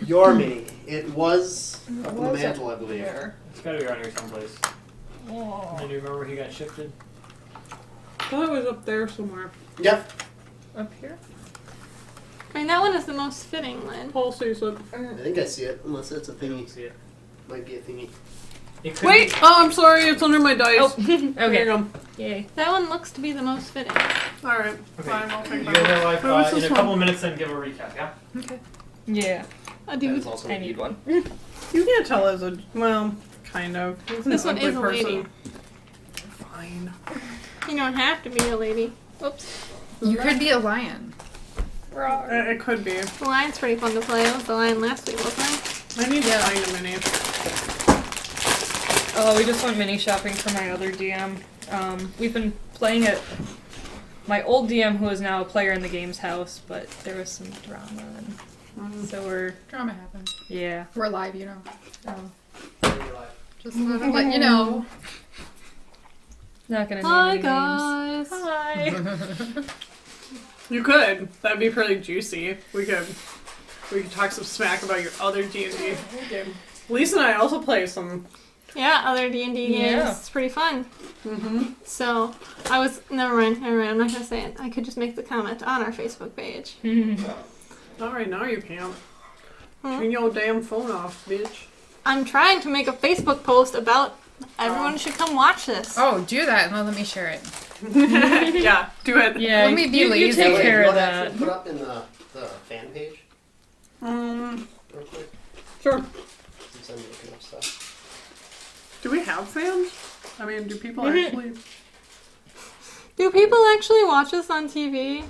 Your mini. It was up on the mantle, I believe. There. It's gotta be around here someplace. Oh. And then you remember he got shifted? I thought it was up there somewhere. Yep. Up here? I mean, that one is the most fitting, Lynn. Paul sees it. I think I see it, unless it's a I don't thingy. see it. Might be a thingy. It could Wait! be- Oh, I'm sorry. It's under my dice. Oh, There you okay. go. Yay. That one looks to be the most fitting. Alright. Okay. Fine, I'll take You that. guys are like, What was in this a couple one? minutes then give a recap, yeah? Okay. Yeah. A That dude. is also I need one. You can't tell as a... Well, kind of. He's an This one ugly is a person. lady. Fine. You don't have to be a lady. Oops. You could be a lion. It could be. The lion's pretty fun to play. I was the lion last week, wasn't I? I need to find a mini. Oh, we just went mini shopping for my other DM. We've been playing at my old DM, who is now a player in the game's house, but there was some drama, and so we're Drama happens. yeah. We're live, you know. Oh, Just wanna let you know. not gonna name Hi, any guys. names. Hi. You could. That'd be pretty juicy. We could talk some smack about your other D&D game. Lisa and I also play some. Yeah, other D&D games. Yeah. It's pretty fun. Mm-hmm. So, I was... Never mind. I'm not gonna say it. I could just make the comment on our Facebook page. Not right now, you can't. Hmm? Turn your damn phone off, bitch. I'm trying to make a Facebook post about everyone should come watch this. Oh, do that and let me share it. Yeah, do it. Yeah, Let me be you lazy. take Wait, care you of want to that. actually put up in the fan page real quick? Sure. Since I'm looking up stuff. Do we have fans? I mean, do people Mhm. actually... Do people actually watch us on TV?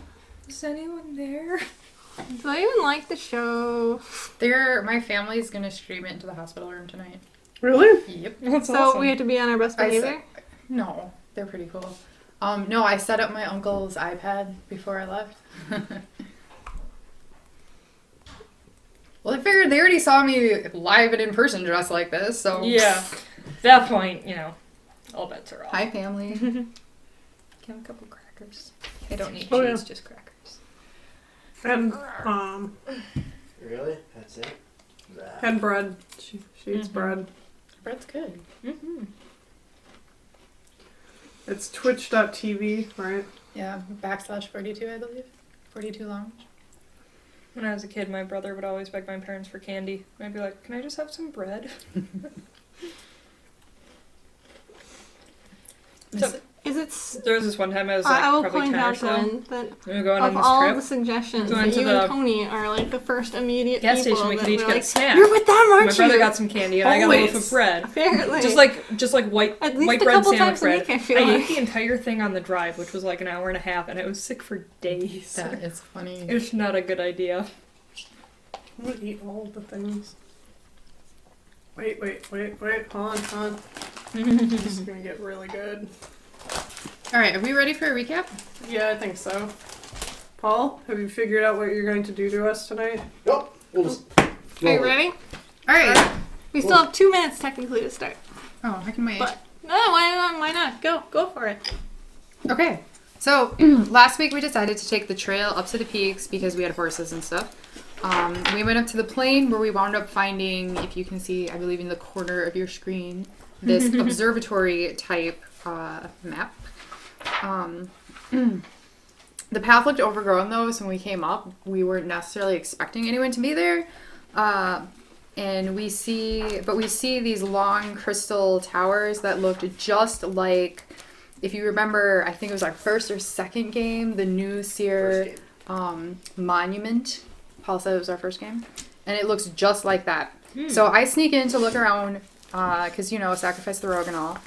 Is anyone there? Do they even like the show? My family's gonna stream it into the hospital room tonight. Really? Yep. That's So awesome. we have to be on our best I behavior? No, they're pretty cool. No, I set up my uncle's iPad before I left. Well, I figured they already saw me live and in person dressed like this, so... Yeah. At that point, all bets are off. Hi, family. Get a couple crackers. I don't need Oh, cheese, yeah. just crackers. And, Really? That's it? That. and bread. She eats Mhm. bread. Bread's good. Mm-hmm. It's twitch.tv, right? Yeah, /42, I believe. 42 Lounge. When I was a kid, my brother would always beg my parents for candy. And I'd be like, can I just have some bread? So, Is it... there was this one time I was like I will probably point 10 or out so. then that We were going of on this all trip. the suggestions, We went that to you and the Tony are like the first immediate gas people station, we that could each were get a like, snack. You're with them, aren't My you? brother got some candy and I got a loaf of Always. bread. Apparently. Just like white At least white a bread couple sandwich times a bread. week, I feel ate like. the entire thing on the drive, which was like an hour and a half, and I was sick for days. That is funny. It's not a good idea. I'm gonna eat all the things. Wait. Hold on. This is gonna get really good. Alright, are we ready for a recap? Yeah, I think so. Paul, have you figured out what you're going to do to us tonight? Nope. We'll just Are you ready? Alright. We still have 2 minutes technically to start. Oh, I can wait. But no, why not? Go for it. Okay. So, last week we decided to take the trail up to the peaks because we had horses and stuff. We went up to the plain where we wound up finding, if you can see, I believe in the corner of your screen, this observatory type map. The path looked overgrown though, so when we came up, we weren't necessarily expecting anyone to be there. And we see these long crystal towers that looked just like, if you remember, I think it was our first or second game, the New Seer Monument. Paul said it was our first game. And it looks just like that. So I sneak in to look around, because, sacrifice the rogue and all.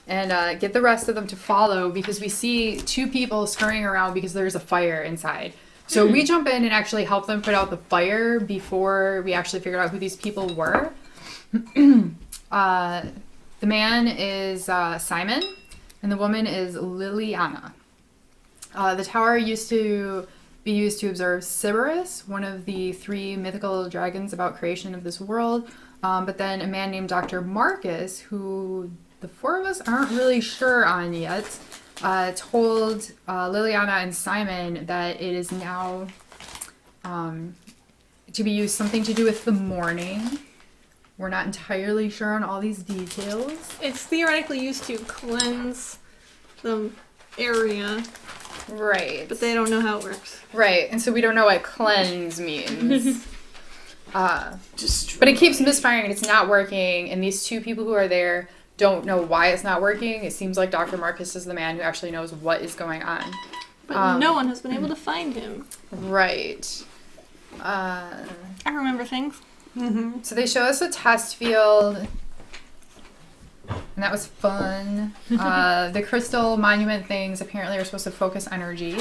And get the rest of them to follow because we see 2 people scurrying around because there's a fire inside. So we jump in and actually help them put out the fire before we actually figured out who these people were. The man is Simon, and the woman is Liliana. The tower used to be used to observe Cerberus, one of the 3 mythical dragons about creation of this world. But then a man named Dr. Marcus, who the 4 of us aren't really sure on yet, told Liliana and Simon that it is now to be used something to do with the morning. We're not entirely sure on all these details. It's theoretically used to cleanse the area, Right. but they don't know how it works. Right, and so we don't know what cleanse means. But it keeps misfiring and it's not working, and these two people who are there don't know why it's not working. It seems like Dr. Marcus is the man who actually knows what is going on. But no one has been able to find him. Right. I remember things. Mm-hmm. So they show us a test field, and that was fun. The crystal monument things apparently are supposed to focus energy.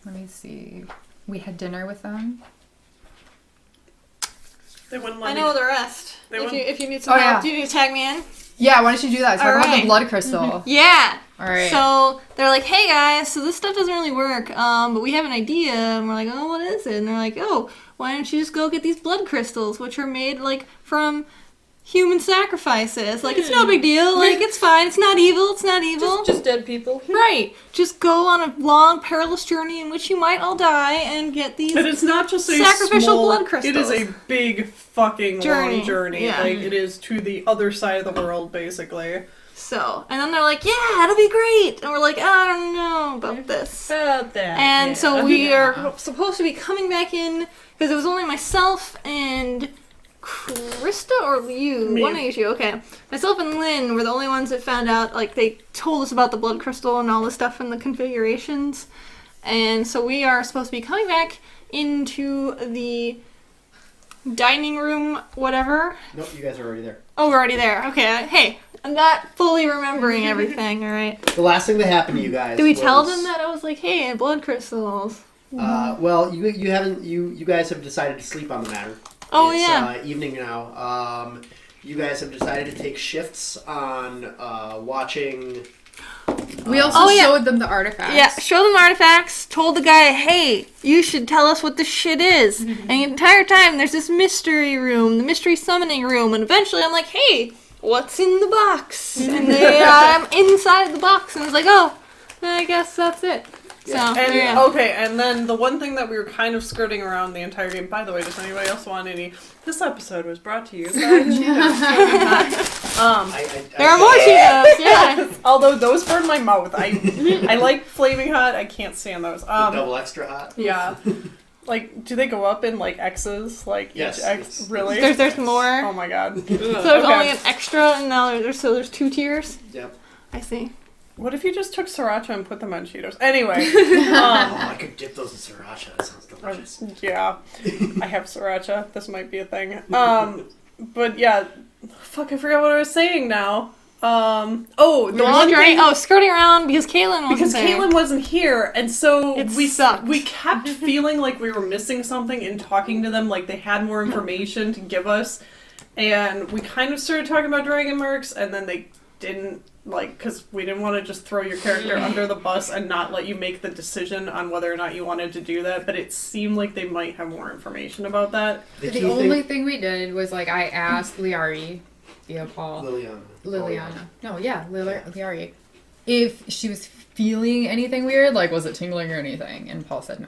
Let me see. We had dinner with them. They wouldn't let I me. know the rest. They If wouldn't- you need some Oh, help, yeah. do you need to tag me in? Yeah, why don't you do that? Talk about the Alright. blood crystal. Yeah. All right. So they're like, "Hey guys, so this stuff doesn't really work, but we have an idea." And we're like, "Oh, what is it?" And they're like, "Oh, why don't you just go get these blood crystals, which are made like from human sacrifices? Like it's no big deal. Like it's fine. It's not evil. It's not evil. Just dead people. Right. Just go on a long, perilous journey in which you might all die and get these." But it's not just a Sacrificial small, blood crystals. It is a big fucking Journey. long journey. Yeah. Like it is to the other side of the world, basically. So, and then they're like, "Yeah, it'll be great." And we're like, "I don't know about this." About that. And yeah. so we are supposed to be coming back in because it was only myself and Krista or you. Me. One of you. Okay. Myself and Lynn were the only ones that found out. Like they told us about the blood crystal and all the stuff and the configurations. And so we are supposed to be coming back into the dining room, whatever. Nope, you guys are already there. Oh, we're already there. Okay. Hey, I'm not fully remembering everything. All right. The last thing that happened to you guys. Did we tell was, them that I was like, "Hey, blood crystals"? Well, you haven't. You guys have decided to sleep on the matter. Oh, it's, yeah. Evening now. You guys have decided to take shifts on watching. We also Oh, yeah. showed them the artifacts. Yeah, show them artifacts, told the guy, "Hey, you should tell us what this shit is." And the entire time, there's this mystery room, the mystery summoning room, and eventually I'm like, "Hey, what's in the box?" And I'm inside the box, and it's like, "Oh, I guess that's it." Yeah. So, And there you go. okay, and then the one thing that we were kind of skirting around the entire game. By the way, does anybody else want any? This episode was brought to you by Cheetos. There are more Cheetos, yeah. Although those burn my mouth. I like flaming hot. I can't stand those. Double extra hot. Yeah. Like, do they go up in like X's? Like Yes, each X? it's- Really? There's more. Oh my god. So there's Okay. only an extra, and now there's 2 tiers. Yep. I see. What if you just took sriracha and put them on Cheetos? Anyway. Oh, I could dip those in sriracha. That sounds delicious. Yeah. I have sriracha. This might be a thing. But yeah. Fuck, I forgot what I was saying now. The one thing... skirting around because Kaylin wasn't Because there. Caitlin wasn't here, and so It sucked. we kept feeling like we were missing something in talking to them, like they had more information to give us, and we kind of started talking about Dragon Mercs, and then they didn't, like, because we didn't want to just throw your character under the bus and not let you make the decision on whether or not you wanted to do that, but it seemed like they might have more information about that. The The key only thing we did was like I asked Liari, Paul, Liliana. No, yeah, Liari, if she was feeling anything weird, like was it tingling or anything, and Paul said no.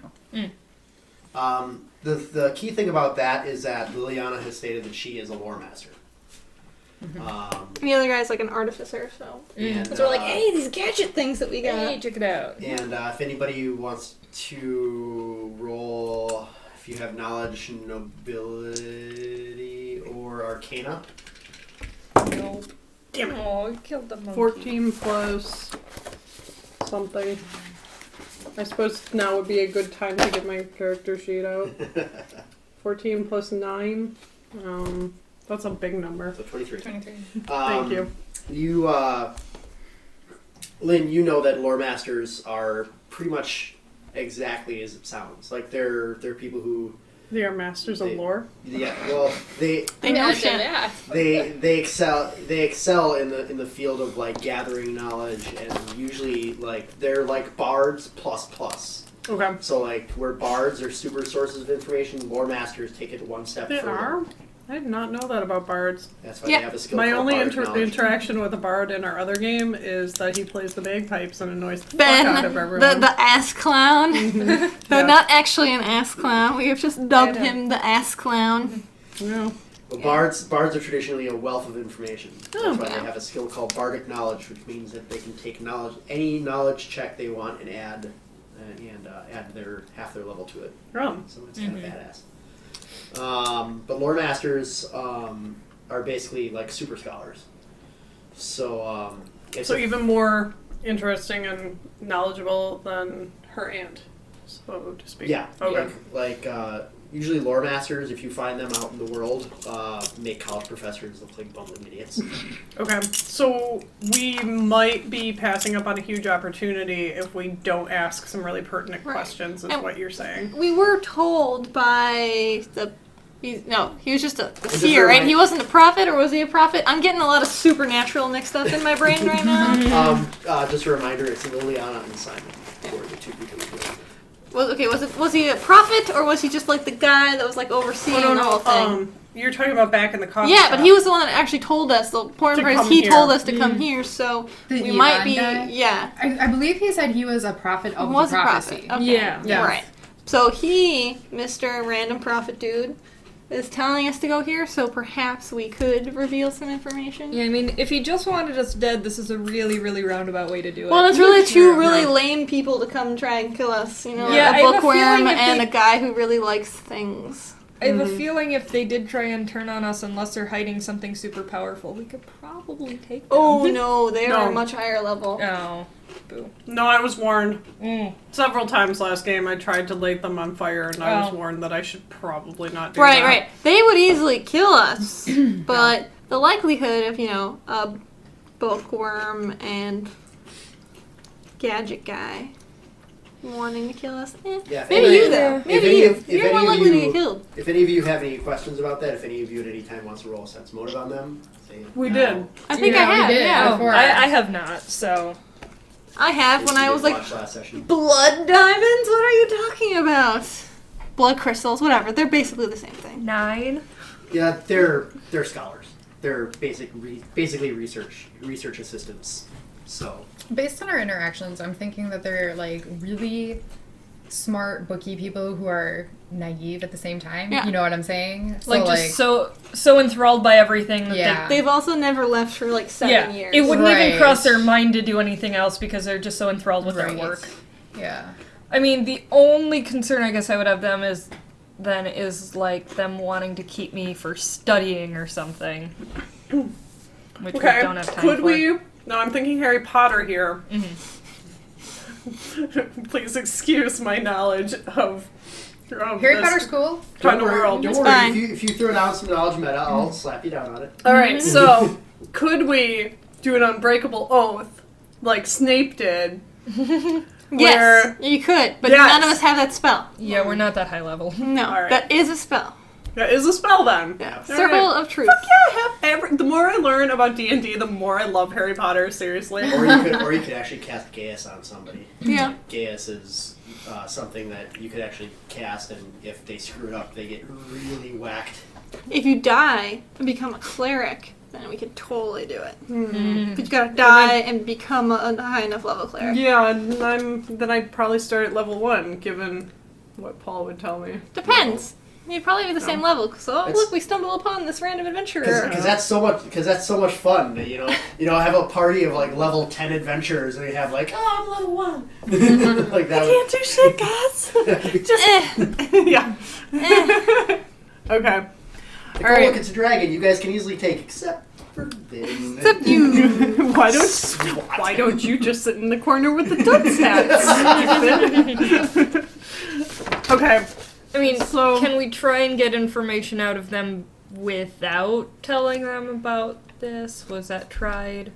The key thing about that is that Liliana has stated that she is a lore master. The other guy's like an artificer, so. And, So we're like, "Hey, these gadget things that we got." Hey, check it out. And if anybody wants to roll, if you have knowledge, nobility, or arcana. Nope. Damn it. Oh, I killed the monkey. 14 plus something. I suppose now would be a good time to get my character sheet out. 14 plus 9. That's a big number. So 23. 23. Thank you. You, Lynn, you know that lore masters are pretty much exactly as it sounds. Like they're people who, They are masters of lore. yeah, well, they know shit. they excel in the field of like gathering knowledge, and usually like they're like bards plus. Okay. So like where bards are super sources of information, lore masters take it one step They further. are? I did not know that about bards. That's why Yeah. they have a skill My called only bardic knowledge. interaction with a bard in our other game is that he plays the bagpipes and annoys the Ben, fuck out of everyone. the ass clown. Yeah. Not actually an ass clown. We have just dubbed I know. him the ass clown. Yeah. Well, bards are traditionally a wealth of information. That's Oh, why yeah. they have a skill called bardic knowledge, which means that they can take any knowledge check they want and add their half their level to it. Oh. So it's kind of badass. But lore masters are basically like super scholars. So So even more interesting and knowledgeable than her aunt, so to speak. yeah, Okay. like usually lore masters, if you find them out in the world, make college professors look like bumbling idiots. Okay. So we might be passing up on a huge opportunity if we don't ask some really pertinent Right. questions, is And- what you're saying. We were told by he was just a just seer, right? remind- He wasn't a prophet, or was he a prophet? I'm getting a lot of supernatural mixed up in my brain right now. Just a reminder, it's Liliana and Simon who are the two people who do it. Was he a prophet, or was he just like the guy that was like overseeing the whole thing? You're talking about back in the coffee Yeah, shop. but he was the one that actually told us. The important To part is come he here. told us to come here, so The we might Elon be. guy? Yeah, I believe he said he was a prophet of was the a prophecy. prophet. Okay. Yeah. Yes. Right. So he, Mr. Random Prophet Dude, is telling us to go here, so perhaps we could reveal some information. Yeah, I mean, if he just wanted us dead, this is a really, really roundabout way to do it. Well, it's really two Sure. really lame people to come try and kill us. You know, Yeah, I a have a bookworm feeling if and they- a guy who really likes things. I have a feeling if they did try and turn on us, unless they're hiding something super powerful, we could probably take them. Oh no, they are No. a much higher level. Oh. Boo. No, I was warned. Mm. Several times last game I tried to light them on fire, and I was Oh. warned that I should probably not do Right, that. right. They would easily kill us, but the likelihood of, a bookworm and gadget guy wanting to kill us, Yeah, if maybe any- you though. if Maybe any you. of- if You're any more of likely to you- get killed. If any of you have any questions about that, if any of you at any time wants to roll a sense motive on them, say We no. did. I think Yeah, I we have, did. yeah. Oh, Before. I have not, so. I have when You I was like, watched last session. blood diamonds? What are you talking about? Blood crystals, whatever. They're basically the same thing. 9? Yeah, they're scholars. They're basically research assistants. So Based on our interactions, I'm thinking that they're like really smart bookie people who are naive at the same time. Yeah. You know what I'm saying? Like, just so enthralled by everything that Yeah. They've also never left for like 7 years. It wouldn't even Right. cross their mind to do anything else because they're just so enthralled with Right. their work. Yeah. I mean, the only concern I guess I would have them is like them wanting to keep me for studying or something. Which Okay. we don't have time Could for. we? No, I'm thinking Harry Potter here. Mhm. Please excuse my knowledge of Harry this Potter school? kind don't of worry. world. Don't It's worry. fine. If you throw down some knowledge meta, I'll slap you down on it. All right, so could we do an unbreakable oath like Snape did? Yes, you could, but Yes. none of us have that spell. Yeah, we're not that high level. No, All right. that is a spell. That is a spell then. Yeah. All Circle right. of Truth. Fuck yeah! The more I learn about D&D, the more I love Harry Potter. Seriously. Or you could actually cast Gaius on somebody. Yeah. Gaius is something that you could actually cast, and if they screw it up, they get really whacked. If you die and become a cleric, then we could totally do it. Mm. But you gotta die and become a high enough level cleric. Yeah, and then I'd probably start at level 1, given what Paul would tell me. Depends. You'd probably be the same level. So, It's- look, we stumble upon this random adventurer. Because that's so much fun. You know, have a party of like level 10 adventurers, and they have like, oh, I'm level 1. Like that. Can't do shit, guys. Eh. Yeah. Okay. Like, All oh, right. look, it's a dragon. You guys can easily take, except for this. Except you. Why don't you just sit in the corner with the dunce hats? Okay. I mean, So- can we try and get information out of them without telling them about this? Was that tried?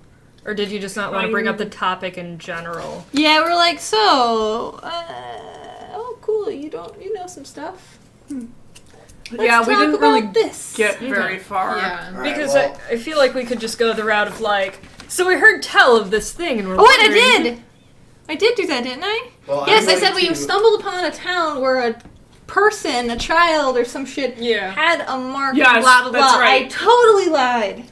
Or did you just not want to bring up the topic in general? Yeah, we're like, so, oh, cool, you know some stuff. Let's Yeah, we talk didn't about really this. get very far. Yeah. All right, Because well, I feel like we could just go the route of like, so we heard tell of this thing and we're Oh, wait, I wondering- did! I did do that, didn't I? well, Yes, I'm I going said we to- stumbled upon a town where a person, a child or some shit, Yeah. had a mark, Yes, blah, blah, that's blah. right. I totally lied.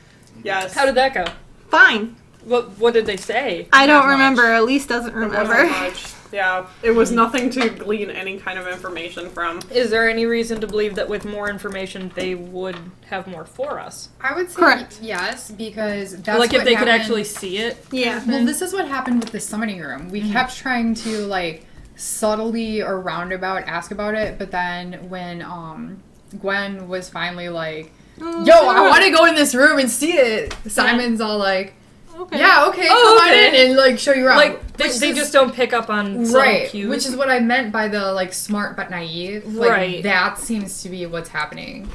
Yes. How did that go? Fine. What did they say? I don't Not remember. much. Elise doesn't It wasn't remember. much. Yeah, it was nothing to glean any kind of information from. Is there any reason to believe that with more information they would have more for us? I would say Correct. yes, because that's Like if what they could happened- actually see it? Yeah. Well, this is what happened with the summoning room. We kept trying to like subtly or roundabout ask about it, but then when Gwen was finally like, "Yo, I want to go in this room and see it," Simon's all like, Okay. "Yeah, okay, Oh, come okay. on in and like show you around." Like they, Which they is- just don't pick up on subtle right, cues. which is what I meant by the like smart but naive. Like, Right. that seems to be what's happening.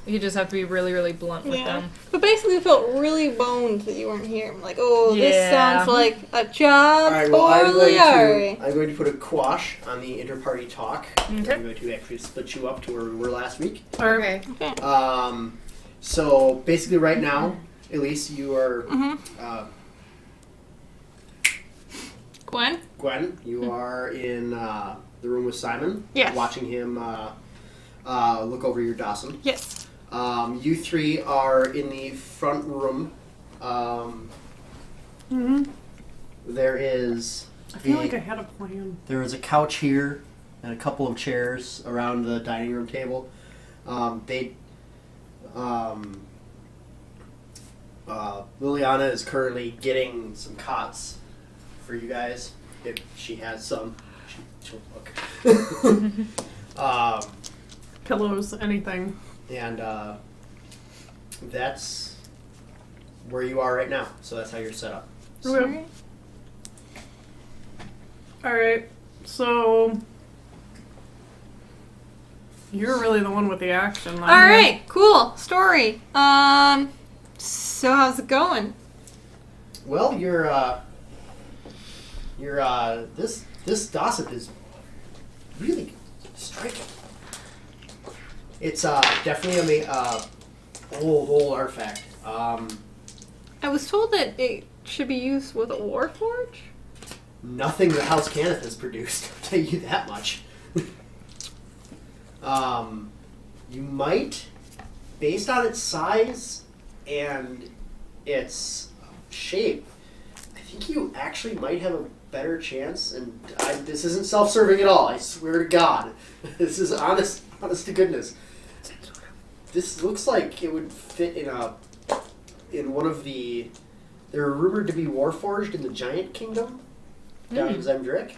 You just have to be really, really blunt with Yeah. them. But basically, it felt really boned that you weren't here. I'm like, oh, this Yeah. sounds like a job All right. Well, for Liari. I'm going to put a quash on the inter-party talk. Okay. I'm going to actually split you up to where we were last week. Okay. So basically, right now, Elise, you are Gwen? Gwen. You are in the room with Simon. Yes. Watching him look over your Dawson. Yes. You three are in the front room. There is. I feel like I had a plan. There is a couch here and a couple of chairs around the dining room table. Liliana is currently getting some cots for you guys. If she has some, she'll look. Pillows, anything. And that's where you are right now. So that's how you're set up. Okay. Alright, so you're really the one with the action. All right, cool. Story. So how's it going? Well, this gossip is really striking. It's definitely a old artifact. I was told that it should be used with a warforge. Nothing the House Cannith has produced. I'll tell you that much. You might, based on its size and its shape, I think you actually might have a better chance. And this isn't self-serving at all. I swear to God, this is honest to goodness. This looks like it would fit in one of the. They're rumored to be warforged in the Giant Kingdom down in Zemdrick.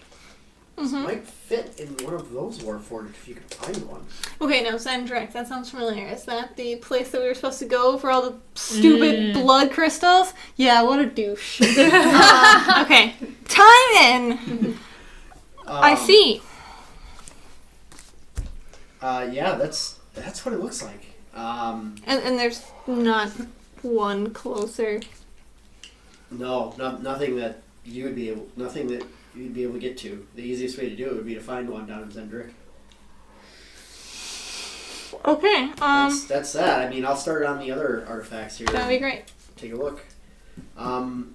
This might fit in one of those warforged if you could find one. Okay, now Zendrek, that sounds familiar. Is that the place that we were supposed to go for all the stupid blood crystals? Yeah, what a douche. Okay, time in. I see. Yeah, that's what it looks like. And there's not one closer. No, nothing that you'd be able to get to. The easiest way to do it would be to find one down in Zendrick. Okay, That's that. I mean, I'll start on the other artifacts here. that'd be great. Take a look. And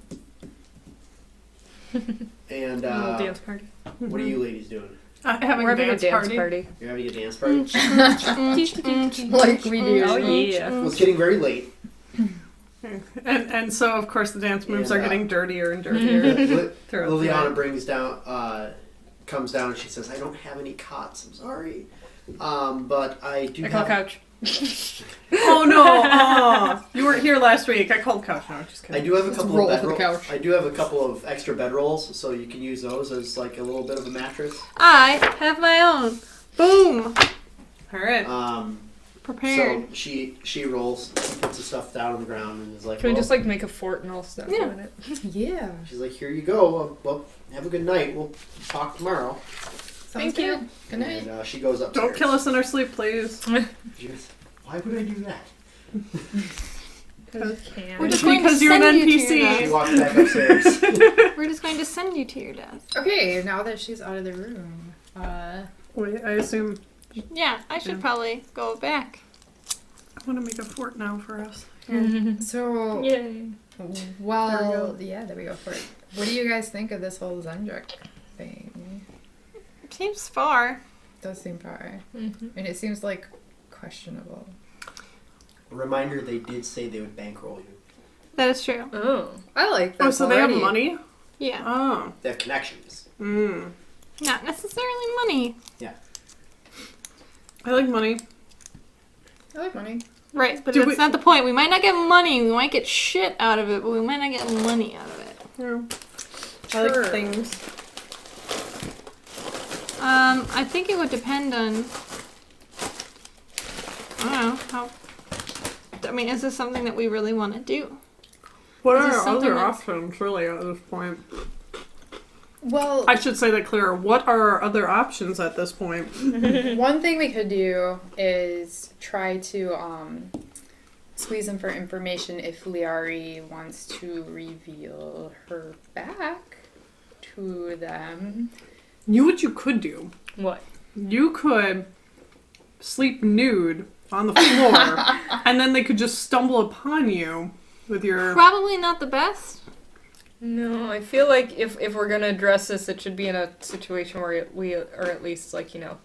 Little dance party. what are you ladies doing? Having We're a having dance party. You're having a dance party? Like we do. Oh yeah. Well, it's getting very late. And so, of course, the dance moves And, are getting dirtier and dirtier. throughout the Liliana night. comes down and she says, "I don't have any cots. I'm sorry, but I do I call have." couch. Oh no! You weren't here last week. I called couch. No, just I kidding. do have a couple roll of for the couch. I do have a couple of extra bedrolls, so you can use those as like a little bit of a mattress. I have my own. Boom. All right. Prepared. So she rolls, she puts the stuff down on the ground, and is like, Can we well, just like make a fort and all stuff Yeah. in it? Yeah. she's like, "Here you go. Well, have a good night. We'll talk tomorrow." Thank you. Good night. And she goes upstairs. Don't kill us in our sleep, please. She goes, "Why would I do that?" Because can. We're just going Because to you're an send you to She your NPC. death. walks back upstairs. We're just going to send you to your death. Okay, now that she's out of the room, Wait, I assume Yeah, I should probably go back. I want to make a fort now for us. so Yay. well, yeah, there we go for it. What do you guys think of this whole Zendrick thing? Seems far. does seem far. Mm-hmm. And it seems like questionable. Reminder, they did say they would bankroll you. That is true. Oh. I like that. Oh, so they have money? Yeah. Oh. They have connections. Not necessarily money. I like money. I like money. Right, but Do that's not the point. We might not get money. We might get shit out of it, but we might not get money out of it. Yeah. I like things. I think it would depend on. I don't know how. I mean, is this something that we really want to do? What Is are this our something other that's- options, really, at this point? Well, I should say that clearer. What are our other options at this point? one thing we could do is try to squeeze them for information if Liari wants to reveal her back to them. You know what you could do? What? You could sleep nude on the floor, and then they could just stumble upon you with your... Probably not the best. No, I feel like if we're gonna address this, it should be in a situation where we are at least, like, you know,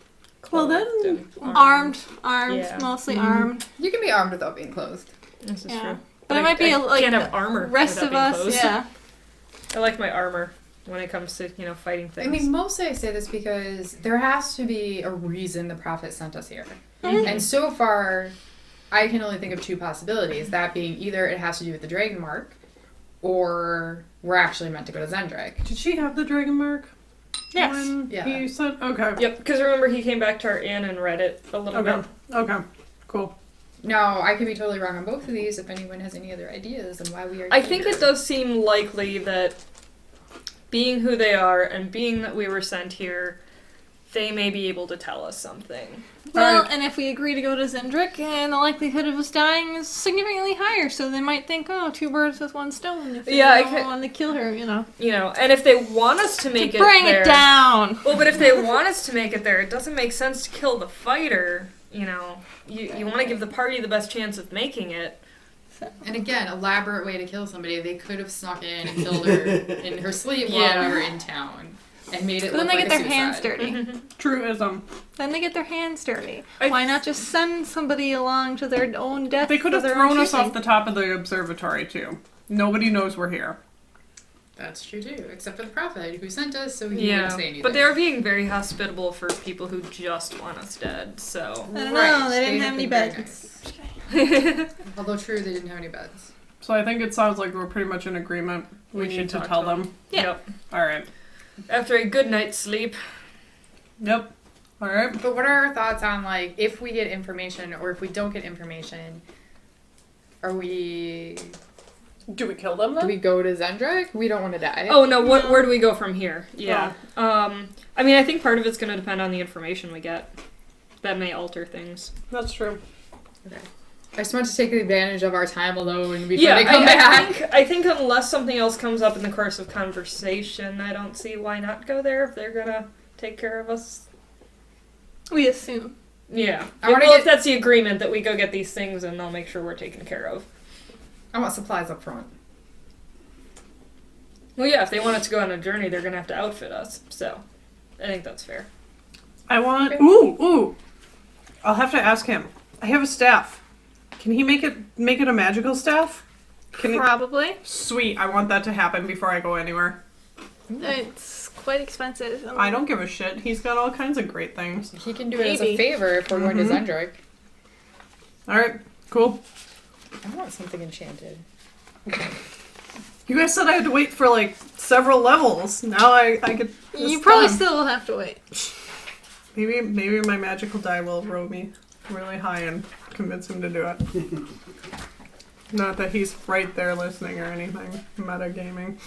Well, then- clothed and Armed, Yeah. mostly armed. You can be armed without being clothed. This is Yeah. true. But it might be like can't have armor. the rest without of being us. clothed. Yeah. I like my armor when it comes to, you know, fighting things. I mean, mostly I say this because there has to be a reason the prophet sent us here. Mhm. And so far, I can only think of two possibilities. That being either it has to do with the dragon mark, or we're actually meant to go to Zendrik. Did she have the dragon mark? Yes. When Yeah. he said... Okay. Yep, because remember he came back to our inn and read it a little Okay. bit. Okay. Cool. Now, I could be totally wrong on both of these if anyone has any other ideas on why we are I here. think it does seem likely that being who they are and being that we were sent here, they may be able to tell us something. Well, Alright. and if we agree to go to Zendrik, and the likelihood of us dying is significantly higher, so they might think, oh, 2 birds with 1 stone. If they Yeah, I don't ca- want to kill her, you know. You know, and if they want us to make it Bring there, it down. Well, but if they want us to make it there, it doesn't make sense to kill the fighter. You know, you want to give the party the best chance of making it. And again, elaborate way to kill somebody. They could have snuck in and killed her in her sleep while Yeah. we were in town. And made it But then look they like get a their hands suicide. dirty. Truism. Then they get their hands dirty. I- Why not just send somebody along to their own death? They could have for their own thrown us choosing? off the top of the observatory, too. Nobody knows we're here. That's true too, except for the prophet who sent us, so he Yeah, wouldn't say anything. but they are being very hospitable for people who just want us dead. So, I don't Right, know, they didn't have any been very beds. nice. Although true, they didn't have any beds. So I think it sounds like we're pretty much in agreement. We We need should to talk tell to them. Yeah. Yep. Alright. After a good night's sleep, Yep. Alright. But what are our thoughts on, like, if we get information or if we don't get information, are we... Do we kill them Do then? we go to Zendrik? We don't want to die. oh no, where do we go from here? Yeah. I mean, I think part of it's going to depend on the information we get. That may alter things. That's true. Okay. I just want to take advantage of our time alone before Yeah, they come back. I think unless something else comes up in the course of conversation, I don't see why not go there if they're gonna take care of us. We assume. Yeah. I wanna Well, get- if that's the agreement that we go get these things and they'll make sure we're taken care of. I want supplies up front. Well, yeah, if they want us to go on a journey, they're gonna have to outfit us. So, I think that's fair. I want... Okay. Ooh! I'll have to ask him. I have a staff. Can he make it a magical staff? Can he... Probably. Sweet, I want that to happen before I go anywhere. It's quite expensive. I don't give a shit. He's got all kinds of great things. He can do it as a Maybe. favor if we're going to Zendrik. Alright, cool. I want something enchanted. You guys said I had to wait for like several levels. Now I get this You probably done. still will have to wait. Maybe my magical die will roll me really high and convince him to do it. Not that he's right there listening or anything. Metagaming.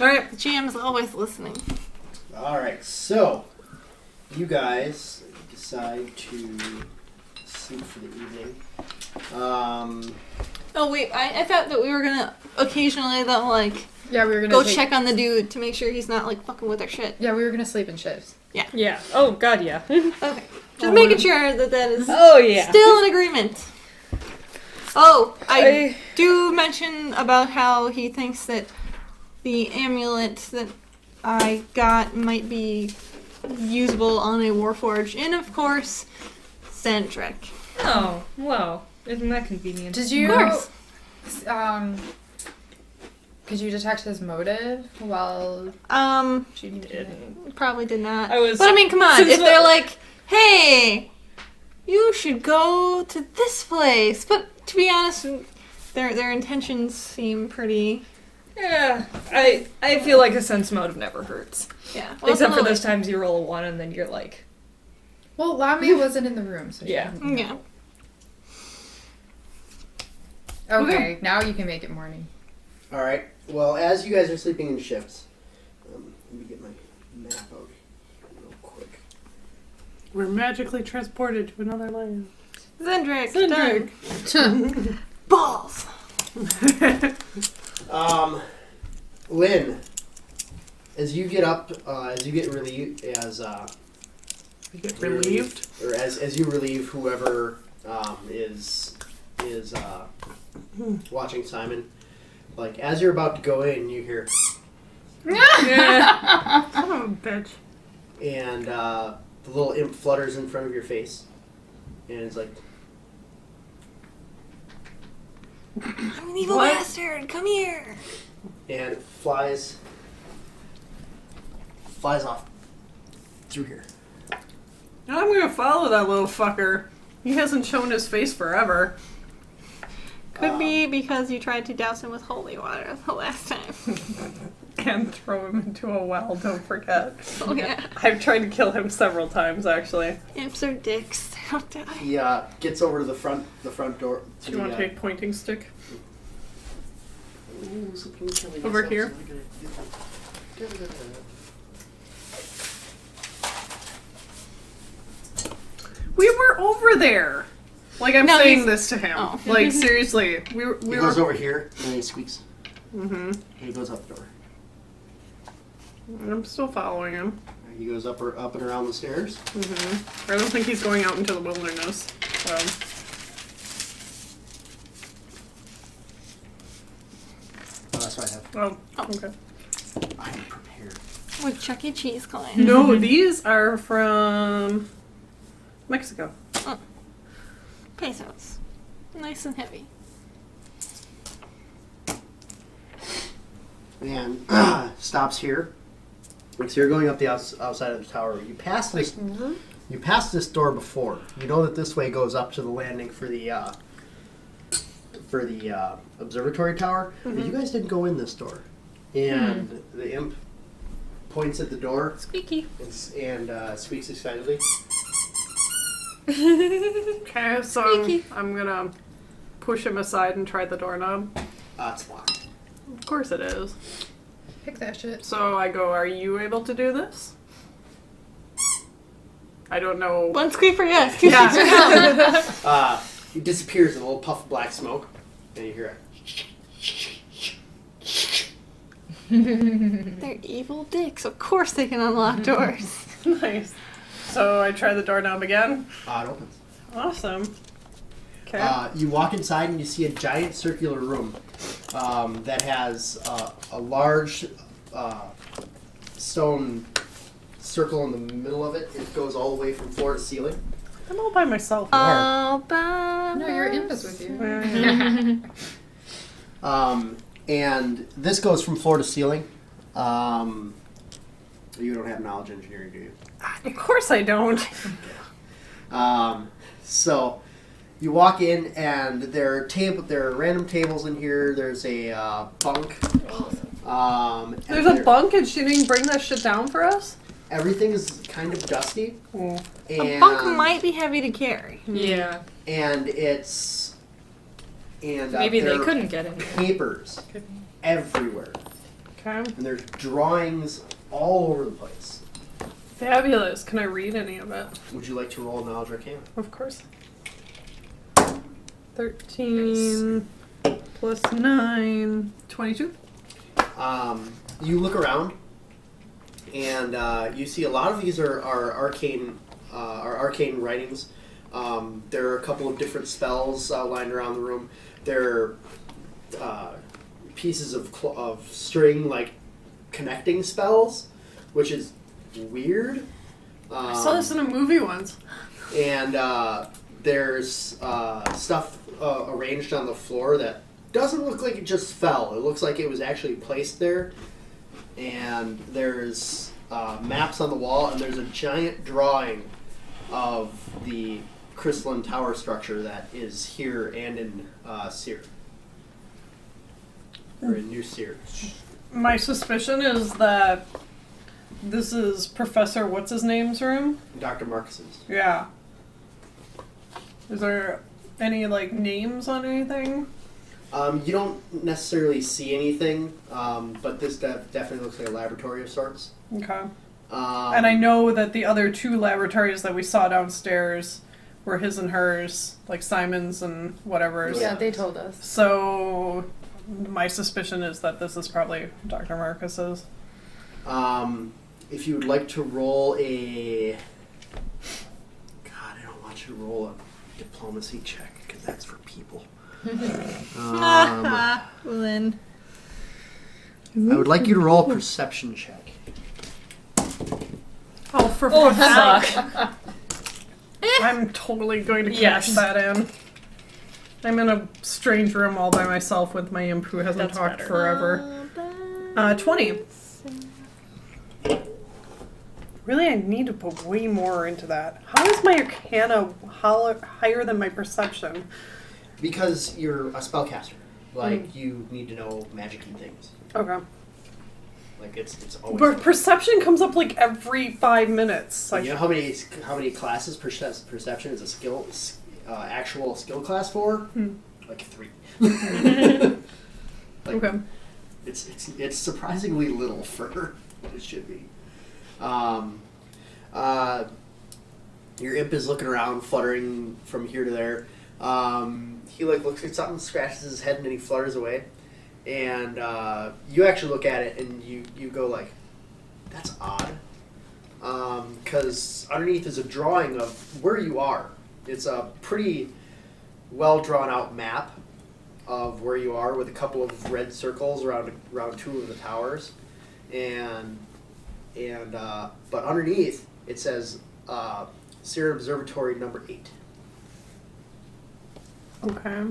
Alright. The GM's always listening. Alright, so you guys decide to sleep for the evening. Oh wait, I thought that we were gonna occasionally though like Yeah, we were gonna go take- check on the dude to make sure he's not like fucking with our shit. Yeah, we were gonna sleep in shifts. Yeah. Oh, God, yeah. Okay, just making sure that that is Oh, yeah. still in agreement. Oh, I do mention about how he thinks that the amulet that I got might be usable on a Warforged, and of course, Centric. Oh, well, isn't that convenient? Did you? Of course. Could you detect his motive while She did. Probably did not. I was- But I mean, come on. since If the- they're like, hey, you should go to this place. But to be honest, their intentions seem pretty. Yeah, I feel like a sense motive never hurts. Yeah. Except for ultimately- those times you roll a 1 and then you're like, Well, Lami wasn't in the room, so she Yeah. didn't know. Yeah. Okay, now you can make it morning. All right. Well, as you guys are sleeping in shifts, let me get my map out real quick. We're magically transported to another land. Zendrick. Zendrick. Balls. Lynn, as you get up, as you get relieved, You get relieved. or as you relieve whoever is watching Simon, like as you're about to go in, you hear, Son of a bitch. and the little imp flutters in front of your face, and it's like, I'm an evil What? bastard. Come here. and it flies off through here. I'm gonna follow that little fucker. He hasn't shown his face forever. Could be because you tried to douse him with holy water the last time. And throw him into a well, don't forget. Oh yeah. I've tried to kill him several times, actually. Imps are dicks. They don't die. He gets over to the front door. Do you want to take pointing stick? Ooh, something killing Over myself, here? so I gotta- We were over there. Like I'm No, saying he's- this to him. Oh. Like seriously, we He were. goes over here and he squeaks. Mm-hmm. And he goes out the door. I'm still following him. He goes up and around the stairs. Mm-hmm. I don't think he's going out into the wilderness. Oh, that's what I have. Okay. I'm prepared. With Chuck E. Cheese coin. No, these are from Mexico. Pesos. Nice and heavy. And stops here. Like, so you're going up the outside of the tower. You pass this. You passed this door before. You know that this way goes up to the landing for the observatory tower. But you guys didn't go in this door. And the imp points at the door squeaky. and squeaks excitedly. Okay, so Squeaky. I'm gonna push him aside and try the doorknob. It's locked. Of course it is. Pick that shit. So I go, are you able to do this? I don't know. One squeaker, yes. Yeah. He disappears in a little puff of black smoke, and you hear it. They're evil dicks. Of course they can unlock doors. Nice. So I try the doorknob again. It opens. Awesome. Okay. You walk inside and you see a giant circular room that has a large stone circle in the middle of it. It goes all the way from floor to ceiling. I'm all by myself. All by No, your imp is with you. And this goes from floor to ceiling. You don't have knowledge engineering, do you? Of course I don't. So you walk in and there are random tables in here. There's a bunk. And There's a bunk and she didn't bring that shit down for us? Everything is kind of dusty. Oh. And, A bunk might be heavy to carry. Yeah. And it's and Maybe they there are couldn't get in. papers everywhere, Okay. and there's drawings all over the place. Fabulous. Can I read any of it? Would you like to roll knowledge arcana? Of course. 13 plus 9. 22? You look around, and you see a lot of these are arcane writings. There are a couple of different spells outlined around the room. There are pieces of string, like connecting spells, which is weird. I saw this in a movie once. And there's stuff arranged on the floor that doesn't look like it just fell. It looks like it was actually placed there. And there's maps on the wall, and there's a giant drawing of the crystalline tower structure that is here and in Sear. Or in New Sear. My suspicion is that this is Professor What's-His-Name's room. Dr. Marcus's. Yeah. Is there any, like, names on anything? You don't necessarily see anything, but this definitely looks like a laboratory of sorts. Okay. And I know that the other two laboratories that we saw downstairs were his and hers, like Simon's and whatever's. Yeah, they told us. So my suspicion is that this is probably Dr. Marcus's. If you would like to roll a... God, I don't want you to roll a diplomacy check, because that's for people. Lynn. I would like you to roll a perception check. Oh, for Oh, fuck's fuck. sake. I'm totally going to cash Yes. that in. I'm in a strange room all by myself with my imp who hasn't That's talked better. forever. 20. Really, I need to put way more into that. How is my Arcana higher than my Perception? Because you're a spellcaster. Like, you need to know magic-y things. Okay. Like, it's always... But Perception comes up like every 5 minutes. Like, You know how many classes perception is a skill, actual skill class for? Like 3. Like, okay. It's surprisingly little for what it should be. Your imp is looking around, fluttering from here to there. He looks at something, scratches his head, and then he flutters away. And you actually look at it, and you go like, "That's odd," because underneath is a drawing of where you are. It's a pretty well drawn out map of where you are, with a couple of red circles around 2 of the towers, but underneath it says Sear Observatory number 8. Okay.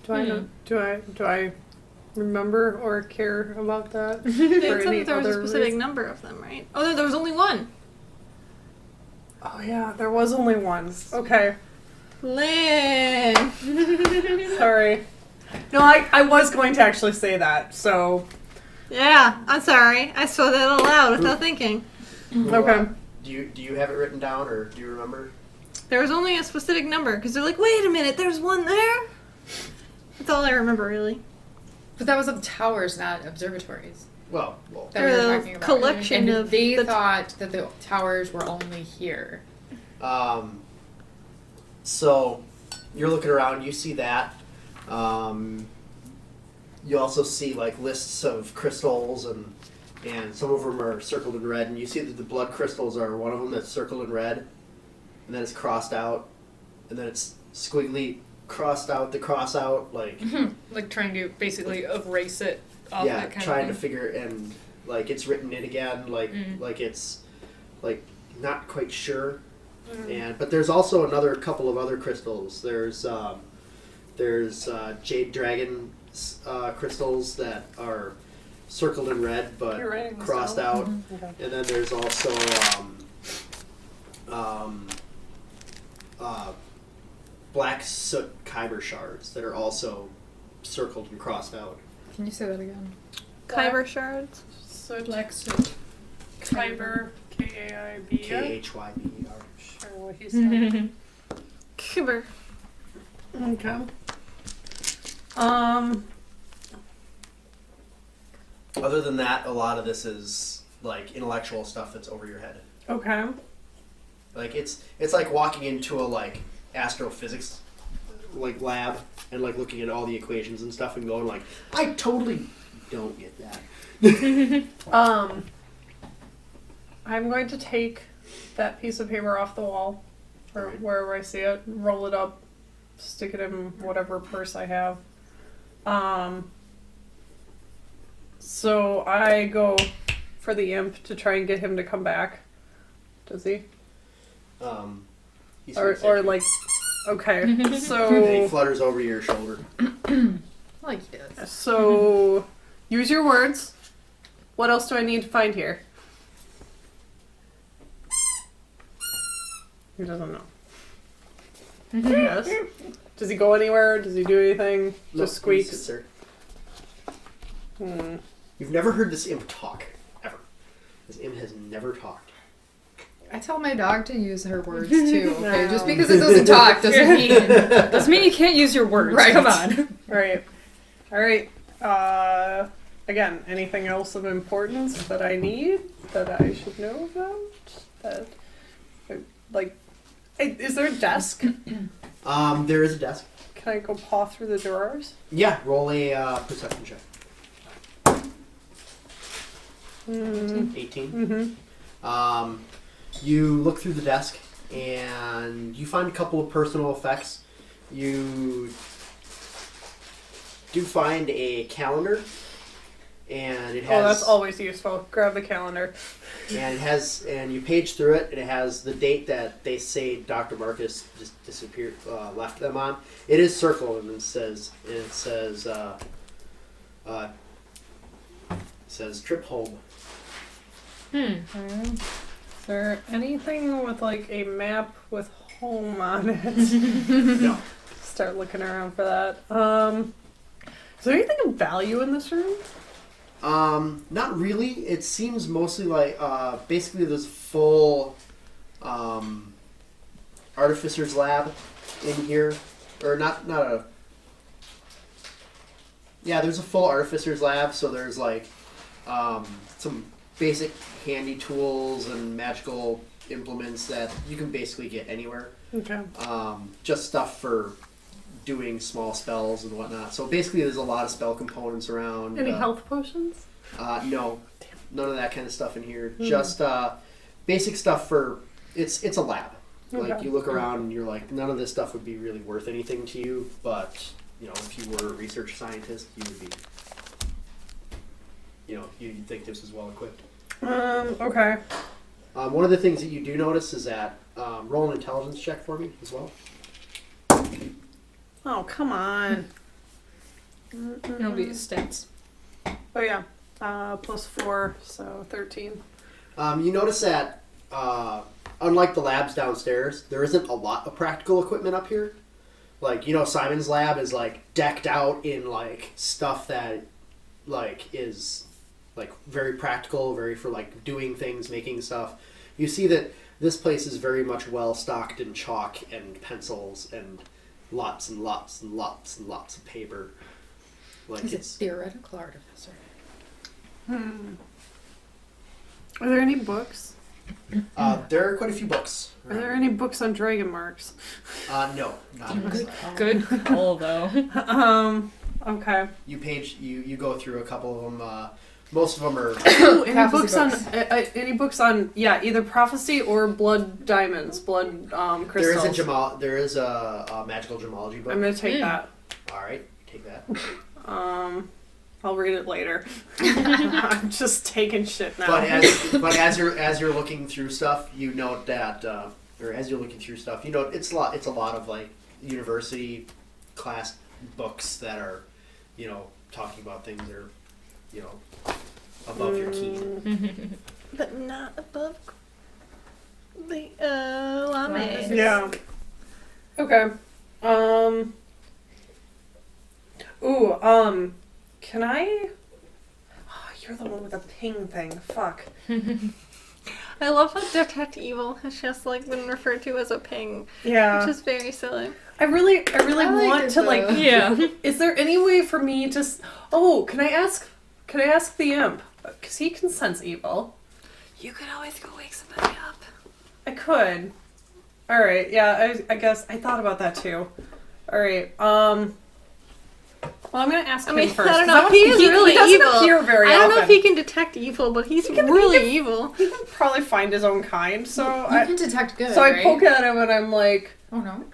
Do I remember or care about that? It said that there was a specific number of them, right? Oh, no, there was only one. Oh yeah, there was only one. Okay. Lynn. Sorry. No, I was going to actually say that, so... Yeah, I'm sorry. I saw that out loud without thinking. Okay. Do you have it written down, or do you remember? There was only a specific number, because they're like, wait a minute, there's one there? That's all I remember, really. But that was of towers, not observatories. Well. That we were Or talking a about. collection and of they the thought that the towers were only here. So you're looking around. You see that. You also see like lists of crystals, and some of them are circled in red. And you see that the blood crystals are one of them that's circled in red, and then it's crossed out, and then it's squiggly crossed out. The cross out like Like trying to basically erase it off yeah, it kind trying to of thing. figure, and like it's written in again, like it's like not quite sure. But there's also couple of other crystals. There's jade dragon crystals that are circled in red but You're writing this crossed down? out, Okay. and then there's also black soot kyber shards that are also circled and crossed out. Can you say that again? Kyber shards. Black suit. Kyber. K-A-I-B. K-H-Y-B-E-R. Sure what he said. Kyber. Okay. Other than that, a lot of this is like intellectual stuff that's over your head. Okay. Like it's like walking into a like astrophysics like lab and like looking at all the equations and stuff and going like, I totally don't get that. I'm going to take that piece of paper off the wall, or Alright. wherever I see it, roll it up, stick it in whatever purse I have. So I go for the imp to try and get him to come back. does he? He Or swings at you. like, okay, And he so flutters over your shoulder. Like he does. so use your words. What else do I need to find here? He doesn't know. Yes. Does he go anywhere? Does he do anything? Nope, Just he sits squeaks. there. Hmm. You've never heard this imp talk, ever. This imp has never talked. I tell my dog to use her words too. Okay, No. just because it doesn't talk doesn't mean. Doesn't mean you can't use your words. Right. Come on. Right. All right. Again, anything else of importance that I need that I should know about? That, like, is there a desk? There is a desk. Can I go paw through the drawers? Yeah, roll a perception check. 18. Mm-hmm. You look through the desk and you find a couple of personal effects. You do find a calendar, and it has. Oh, that's always useful. Grab the calendar. And you page through it, and it has the date that they say Dr. Marcus just disappeared, left them on. It is circled, and it says trip home. Is there anything with like a map with home on it? No. Start looking around for that. Is there anything of value in this room? Not really. It seems mostly like basically this full artificer's lab in here, or not a. Yeah, there's a full artificer's lab. So there's like some basic handy tools and magical implements that you can basically get anywhere. Okay. Just stuff for doing small spells and whatnot. So basically there's a lot of spell components around. Any health potions? No. None of that kind of stuff in here. Just basic stuff for... It's a lab. Like, Okay. you look around and you're like, none of this stuff would be really worth anything to you, but, if you were a research scientist, you would be... you'd think this is well equipped. Okay. One of the things that you do notice is that... roll an intelligence check for me as well. Oh, come on. Nobody has stats. Oh, yeah. +4, so 13. You notice that, unlike the labs downstairs, there isn't a lot of practical equipment up here. Like, Simon's lab is, like, decked out in, like, stuff that, like, is, like, very practical, very for, like, doing things, making stuff. You see that this place is very much well stocked in chalk and pencils and lots and lots and lots and lots of paper. Like, He's a it's... theoretical artificer. Are there any books? There are quite a few books. Are there any books on dragon marks? No, not in this lab. Good call, though. Okay. You go through a couple of them. Most of them are... Ooh, any Prophecy books on either prophecy or blood diamonds, blood crystals? There is a magical gemology book. I'm gonna take that. All right, take that. I'll read it later. I'm just taking shit now. But as you're looking through stuff, you note that, or as you're looking through stuff, you know it's a lot of like university class books that are, talking about things that are, above your key. But not above the lame. Yeah. Okay. Can I? Oh, you're the one with the ping thing. Fuck. I love how detect evil has just like been referred to as a ping, Yeah. which is very silly. I really like want it, to though. like. Yeah. Is there any way for me to? Oh, can I ask? Can I ask the imp? Because he can sense evil. You could always go wake somebody up. I could. All right. Yeah. I guess I thought about that too. All right. Well, I'm gonna ask him first. I don't 'cause know. He is really he doesn't evil. appear very I don't know often. if he can detect evil, but he's really evil. He can probably find his own kind. So You can detect good, So I right? poke at him and I'm like, Oh no.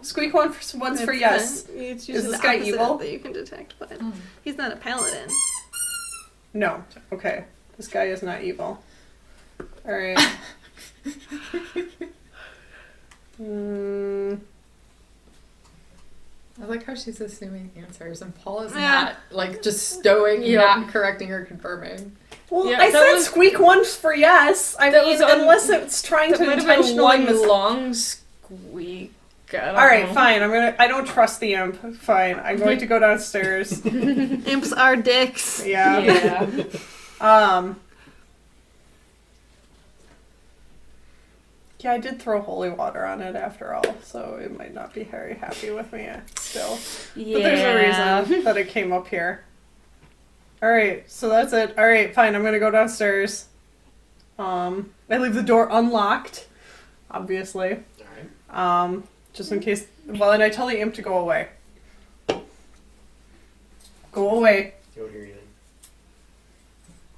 squeak once for yes. It's Is usually this the guy opposite evil? that you can detect, but he's not a paladin. No. Okay. This guy is not evil. Alright. I like how she's assuming answers, and Paula's Yeah. not like just stowing, not correcting or confirming. Well, Yeah, I that said was- squeak once for yes. I That mean, was on- unless it's trying That to might have been intentionally one long squeak. I don't All right, know. fine. I don't trust the imp. Fine. I'm going to go downstairs. Imps are dicks. Yeah. Yeah. Yeah, I did throw holy water on it after all, so it might not be very happy with me still. But there's a reason that it came up here. Alright, so that's it. Alright, fine, I'm gonna go downstairs. I leave the door unlocked, obviously. Alright. Just in case. Well, and I tell the imp to go away. Go away. You don't hear anything.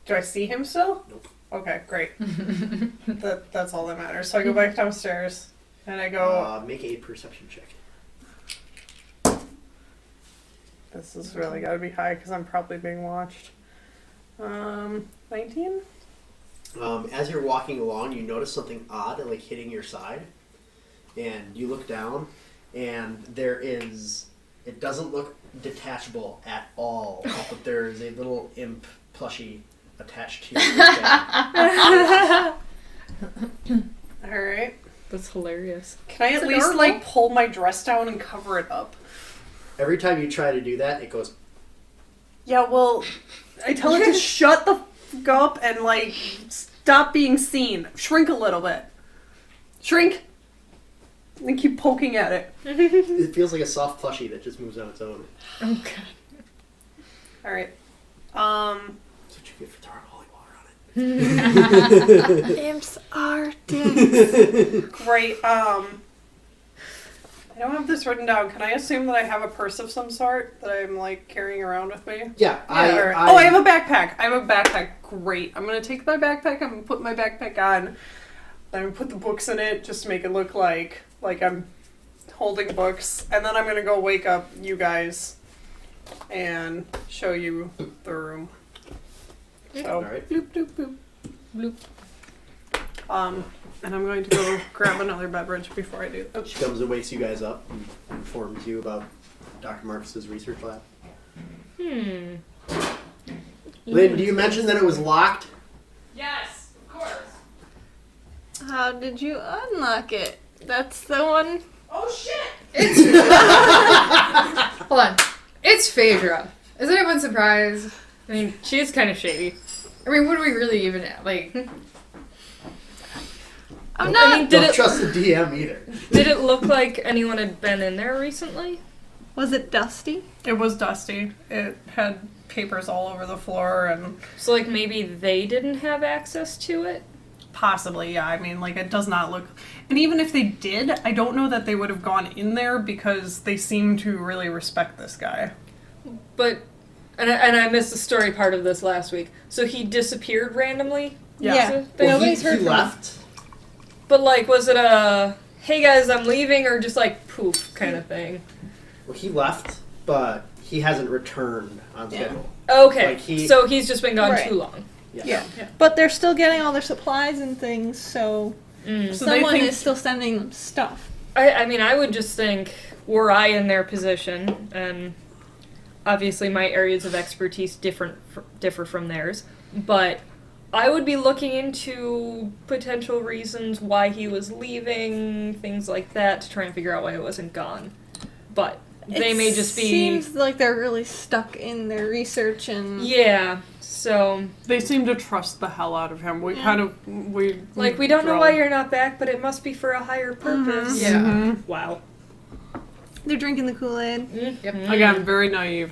Do I see him still? Nope. Okay, great. That's all that matters. So I go back downstairs, and I go. Make a perception check. This is really gotta be high because I'm probably being watched. 19? As you're walking along, you notice something odd, like hitting your side, and you look down, and there is. It doesn't look detachable at all, but there is a little imp plushie attached to your wristband. Alright. That's hilarious. Can I at It's least, adorable. like, pull my dress down and cover it up? Every time you try to do that, it goes. Yeah, well, I tell it to shut the f up and, like, stop being seen. Shrink a little bit. Shrink! And keep poking at it. It feels like a soft plushie that just moves on its own. Okay. Alright. That's what you get for throwing holy water on it. Imps are dicks. Great. I don't have this written down. Can I assume that I have a purse of some sort that I'm, like, carrying around with me? Yeah, I have a backpack. I have a backpack. Great. I'm gonna take my backpack. I'm gonna put my backpack on. I'm gonna put the books in it just to make it look like I'm holding books. And then I'm gonna go wake up you guys and show you the room. So, Alright. bloop, bloop, bloop. Bloop. And I'm going to go grab another beverage before I do that. She comes and wakes you guys up and informs you about Dr. Marcus's research lab. Hmm. Lynn, do you mention that it was locked? Yes, of course. How did you unlock it? That's the one. Oh shit! Hold on. It's Phaedra. Is anyone surprised? I mean, she is kind of shady. I mean, what do we really even like? I'm not. I mean, did Don't it trust the DM either. did it look like anyone had been in there recently? Was it dusty? It was dusty. It had papers all over the floor and So like maybe they didn't have access to it? possibly, yeah. I mean, like, it does not look... And even if they did, I don't know that they would have gone in there because they seem to really respect this guy. But and I missed the story part of this last week. So he disappeared randomly? Yeah. So Well, nobody's he heard from him. left. But like was it a hey guys, I'm leaving or just like poof kind of thing? Well, he left, but he hasn't returned on schedule. Okay. Like so he's just been gone Right. too long. Yeah. But they're still getting all their supplies and things, so Mm. So they someone think- is still sending them stuff. I mean, I would just think, were I in their position, and obviously my areas of expertise differ from theirs, but I would be looking into potential reasons why he was leaving, things like that, to try and figure out why it wasn't gone. But they It may just be... Seems like they're really stuck in their research and. Yeah, so... They seem to trust the hell out of him. We Yeah. kind of... We don't know why you're not back, but it must be for a higher purpose. Yeah. Mhm. Wow. They're drinking the Kool-Aid. Yep. Again, very naive.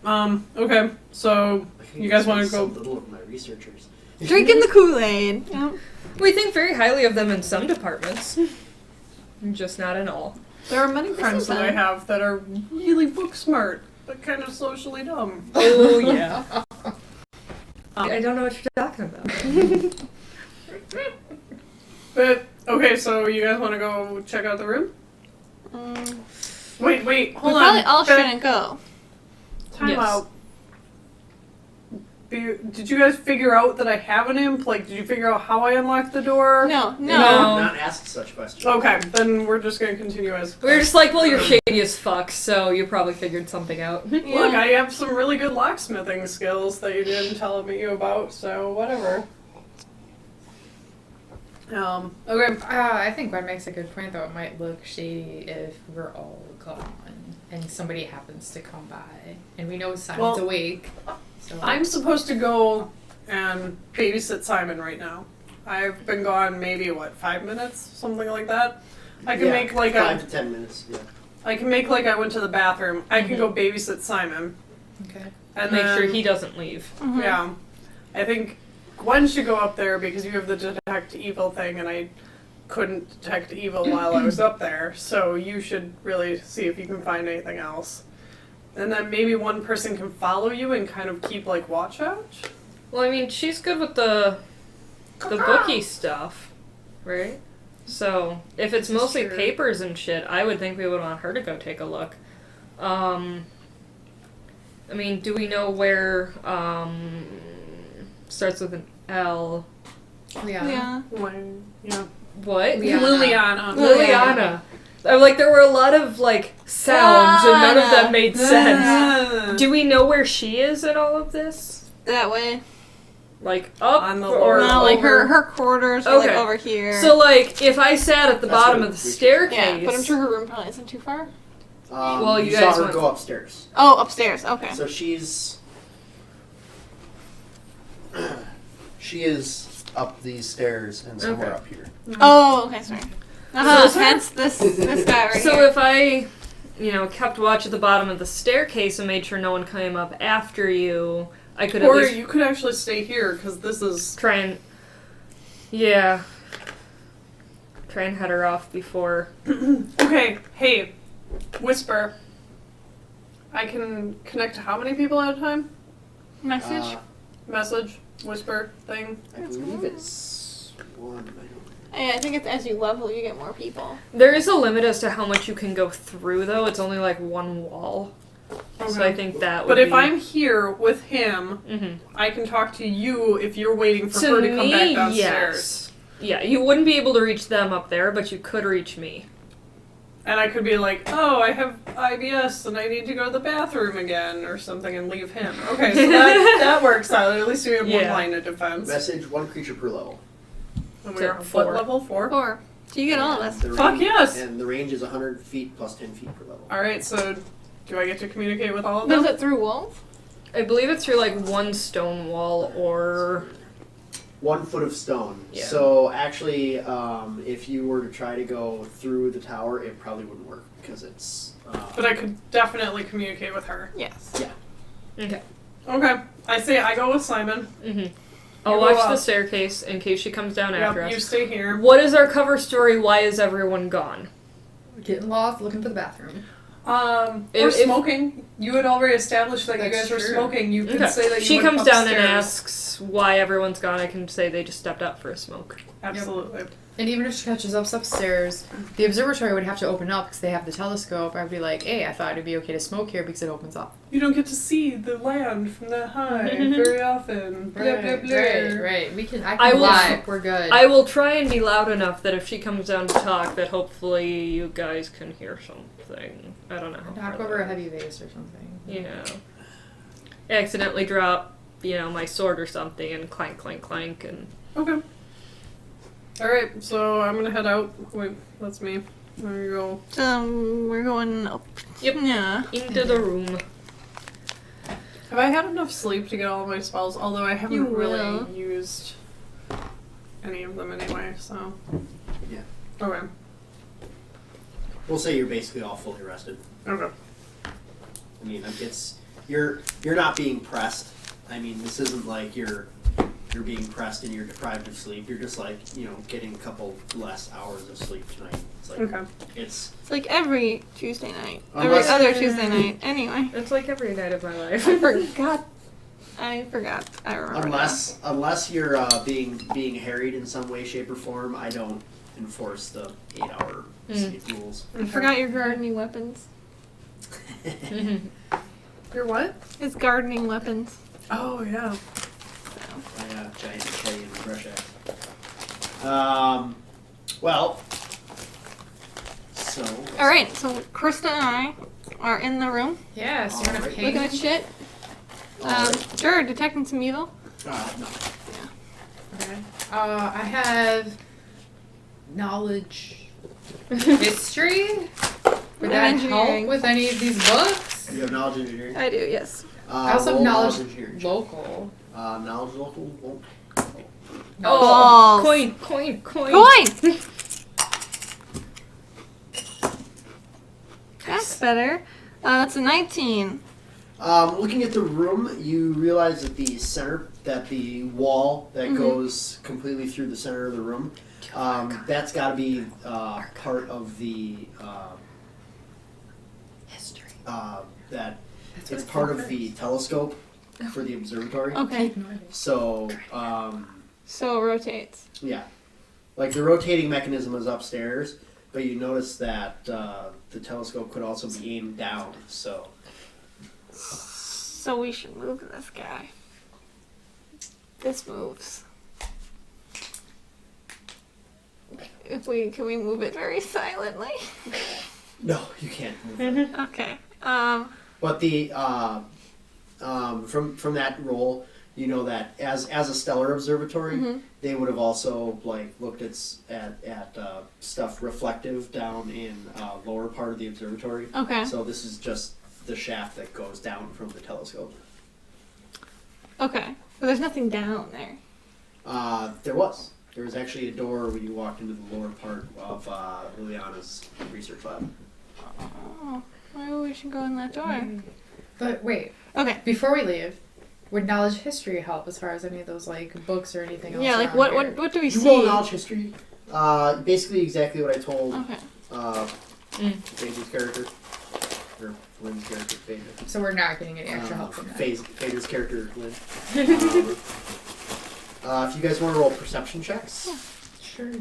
Okay, so I think you guys this want to was so go... little of my researchers. Drinking the Kool-Aid. Yep. We think very highly of them in some departments, just not in all. There are many friends is that I bad. have that are really book smart, but kind of socially dumb. Oh, yeah. I don't know what you're talking about. But, okay, so you guys want to go check out the room? Wait, We hold on. probably all Beth, shouldn't go. Time Yes. out. Did you guys figure out that I have an imp? Like, did you figure out how I unlocked the door? No. They have not asked such questions. Okay, then we're just gonna continue as. We were just like, well, you're shady as fuck, so you probably figured something out. Look, I have some really good locksmithing skills that you didn't tell me about, so whatever. Okay. I think Gwen makes a good point, though. It might look shady if we're all gone and somebody happens to come by. And we know Simon's awake. So. I'm supposed to go and babysit Simon right now. I've been gone maybe, 5 minutes? Something like that. I can make like 5 to 10 minutes, yeah. I can make like I went to the bathroom. I can go babysit Simon. Okay. And Make then, sure he doesn't leave. Yeah. I think Gwen should go up there because you have the detect evil thing and I couldn't detect evil while I was up there. So you should really see if you can find anything else. And then maybe one person can follow you and kind of keep like watch out. Well, I mean, she's good with the bookie stuff, right? So, if it's mostly true. papers and shit, I would think we would want her to go take a look. I mean, do we know where, starts with an L? Yeah. When, yeah. What? Liliana. Liliana. I'm like, there were a lot of, like, sounds, and none of them made sense. Do we know where she is in all of this? That way. Like, up On the or No, like over? her quarters are like Okay. over here. So, like, if I sat at the That's bottom what of the we should- staircase... yeah, but I'm sure her room probably isn't too far. Well, you saw guys her went- go upstairs. Oh, upstairs. Okay. So she is up these stairs and somewhere Okay. up here. Oh, okay, sorry. So- Hence this guy right So here. if I, kept watch at the bottom of the staircase and made sure no one came up after you, I could at Or least you could actually stay here because this is. try and... Yeah. Try and head her off before... Okay, hey, Whisper. I can connect to how many people at a time? Message. Message, whisper thing. I believe it's one. I don't. Yeah, I think it's as you level, you get more people. There is a limit as to how much you can go through, though. It's only, like, one wall. So I think that would But if be... I'm here with him, Mhm. I can talk to you if you're waiting for To her to come back me, downstairs. yes. Yeah, you wouldn't be able to reach them up there, but you could reach me. And I could be like, oh, I have IBS and I need to go to the bathroom again or something and leave him. Okay, so that works out. At least we have one Yeah. line of defense. Message one creature per level. And we're to at 4. what level? 4? 4. So you get all of us. The Fuck range- yes! And the range is 100 feet plus 10 feet per level. Alright, so do I get to communicate with all of Does them? it through walls? I believe it's through, like, one stone wall or... 1 foot of stone. Yeah. So actually, if you were to try to go through the tower, it probably wouldn't work because it's. But I could definitely communicate with her. Yes. Okay. Okay, I say I go with Simon. Mm-hmm. I'll You watch go the up. staircase in case she comes down after Yep, you us. stay here. What is our cover story? Why is everyone gone? Getting lost, looking for the bathroom. Or If- smoking. You had already established that you That's guys were true. smoking. You could Okay. say that you She went comes down and upstairs. asks why everyone's gone. I can say they just stepped out for a smoke. Absolutely. And even if she catches us upstairs, the observatory would have to open up because they have the telescope. I'd be like, hey, I thought it'd be okay to smoke here because it opens up. You don't get to see the land from that high very often. Blah, blah, blah. Right. I can I will- lie. We're good. I will try and be loud enough that if she comes down to talk, that hopefully you guys can hear something. I don't know. how Knock far over that a heavy vase or something. You know, accidentally drop, my sword or something and clank, clank, clank, and Okay. Alright, so I'm gonna head out. Wait, that's me. There you go. We're going up. Yep. Yeah. into the room. Have I had enough sleep to get all of my spells? Although I haven't You really will. used any of them anyway, so. Yeah. Okay. We'll say you're basically all fully rested. Okay. I mean, you're not being pressed. I mean, this isn't like you're being pressed and you're deprived of sleep. You're just like, getting a couple less hours of sleep tonight. It's like Okay. it's It's like every Tuesday night. Unless- Every other Tuesday night. Anyway. It's like every night of my life. I forgot. I remember. unless you're being harried in some way, shape, or form. I don't enforce the 8-hour sleep rules. I forgot your gardening weapons. Your what? It's gardening weapons. Oh yeah. My giant machete and brush axe. Well, so. All right, so Krista and I are in the room Yeah, so you're gonna Alright. ping. looking at shit. Alright. Sure, detecting some evil. No. Okay. I have knowledge, history. Would that help Engineering. with any of these books? You have knowledge engineering? I do, yes. I also have roll knowledge engineering. local. Knowledge local won't. Balls. Coin. Coin! That's better. That's a 19. Looking at the room, you realize that the wall that goes completely through the center of the room, that's got to be part of the History. that it's part of the telescope for the observatory. Okay. So So it rotates. yeah, like the rotating mechanism is upstairs, but you notice that the telescope could also be aimed down. So we should move this guy. This moves. Can we move it very silently? No, you can't move it. Okay. But the from that role, you know that as a stellar observatory, they would have also like looked at stuff reflective down in lower part of the observatory. Okay. So this is just the shaft that goes down from the telescope. Okay. But there's nothing down there. There was actually a door when you walked into the lower part of Liliana's research lab. Oh, maybe we should go in that door. But wait, Okay. before we leave, would knowledge history help as far as any of those like books or anything else? Yeah, like around here? what do we You see? roll knowledge history. Basically exactly what I told Okay. Phaedra's character. Or Lynn's character, Phaedra. So we're not getting any extra help from that. Phaedra's character, Lynn. If you guys want to roll perception checks. Sure.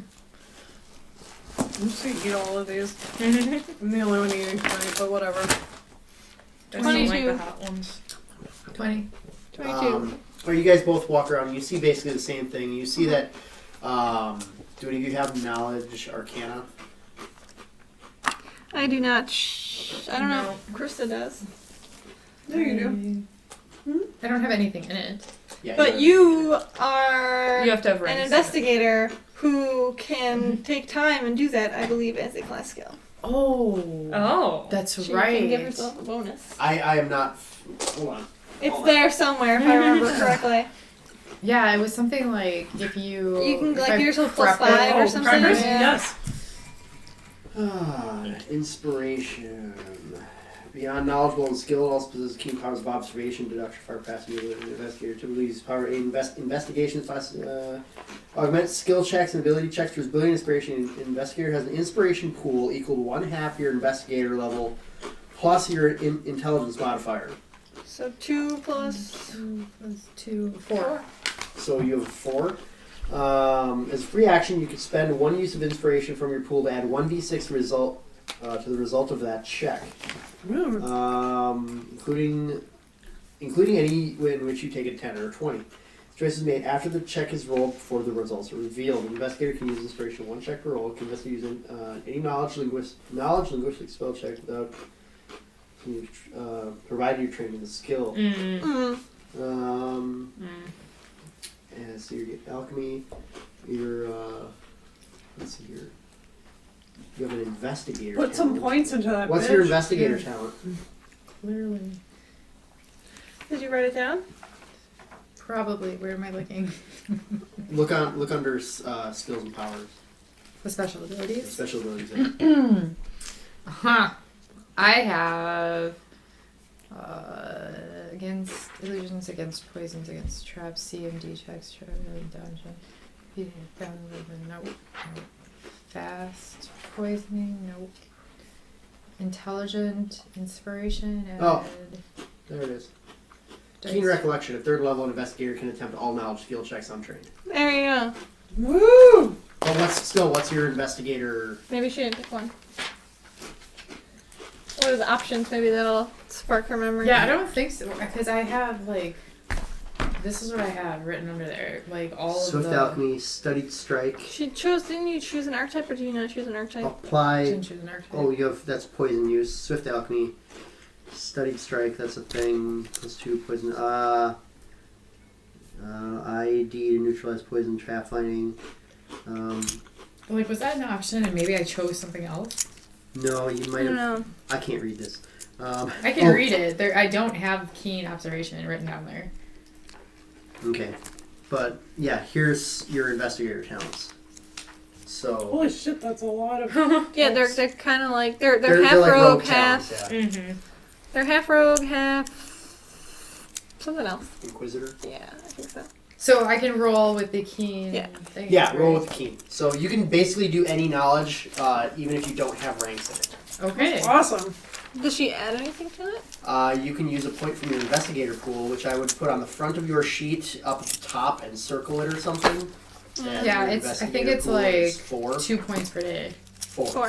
I'm just gonna eat all of these. I'm the only one eating tonight, but whatever. I don't like 22. the hot ones. 20. 22. Or you guys both walk around and you see basically the same thing. You see that, do any of you have knowledge arcana? I do not. I don't know. No. Krista does. There you do. I don't have anything in it. Yeah. But you are You have to have an ranks. investigator who can take time and do that, I believe, as a class skill. Oh. Oh. That's She right. can give herself a bonus. I am not. Hold on. It's there somewhere, if I remember correctly. Yeah, it was something like if you. You can if like I give yourself prep +5 it- or Oh, something. progress? Yeah. Yes. Inspiration. Beyond knowledgeable and skilled, also possesses keen powers of observation, deduction, fire capacity, ability to investigator. Typically uses power in investigation class. Augment skill checks and ability checks for his ability and inspiration. Investigator has an inspiration pool equal to 1/2 your investigator level plus your intelligence modifier. So 2 plus 2, 4. So you have 4. As a free action, you can spend 1 use of inspiration from your pool to add 1d6 result to the result of that check, including any in which you take a 10 or a 20. The choice is made after the check is rolled before the results are revealed. The investigator can use inspiration 1 check per roll. Can investigate using any linguistic spell check without provided you're trained in the skill. And so you get alchemy. Your let's see here. You have an investigator. Put some talent. points into that. What's bitch. your investigator talent? Clearly. Did you write it down? Probably. Where am I looking? Look under skills and powers. The special abilities? Special abilities. Huh. I have against illusions, against poisons, against traps, CMD checks, dungeon, nope. Fast poisoning, nope. Intelligent, inspiration, and Oh. There it is. dice. Keen recollection. A 3rd level investigator can attempt all knowledge skill checks untrained. There you go. Woo! But what's your investigator? Maybe she didn't pick one. What are the options? Maybe that'll spark her memory. Yeah, I don't think so because I have like This is what I had written under there. Like all Swift of the. Alchemy, Studied Strike, Didn't you choose an archetype or did you not choose an archetype? Apply. Didn't choose an archetype. Oh, that's poison use. Swift Alchemy, Studied Strike, that's a thing. +2 poison. IED to neutralize poison, trap finding. Like, was that an option and maybe I chose something else? No, you I might don't have. know. I can't read this. I can read it. There, I don't have keen observation written down there. Okay. But, yeah, here's your investigator talents. So. Holy shit, that's a lot of. Yeah, they're kind of like they're They're half like rogue, talents, half yeah. Mm-hmm. they're half rogue, half something else. Inquisitor? Yeah, I think so. So I can roll with the keen Yeah. thing. Yeah, roll with the keen. So you can basically do any knowledge, even if you don't have ranks in it. Okay. Awesome. Does she add anything to it? You can use a point from your investigator pool, which I would put on the front of your sheet up at the top and circle it or something. And Yeah, your it's. I think investigator it's pool Mm. is like 4. 2 points per day. 4. 4.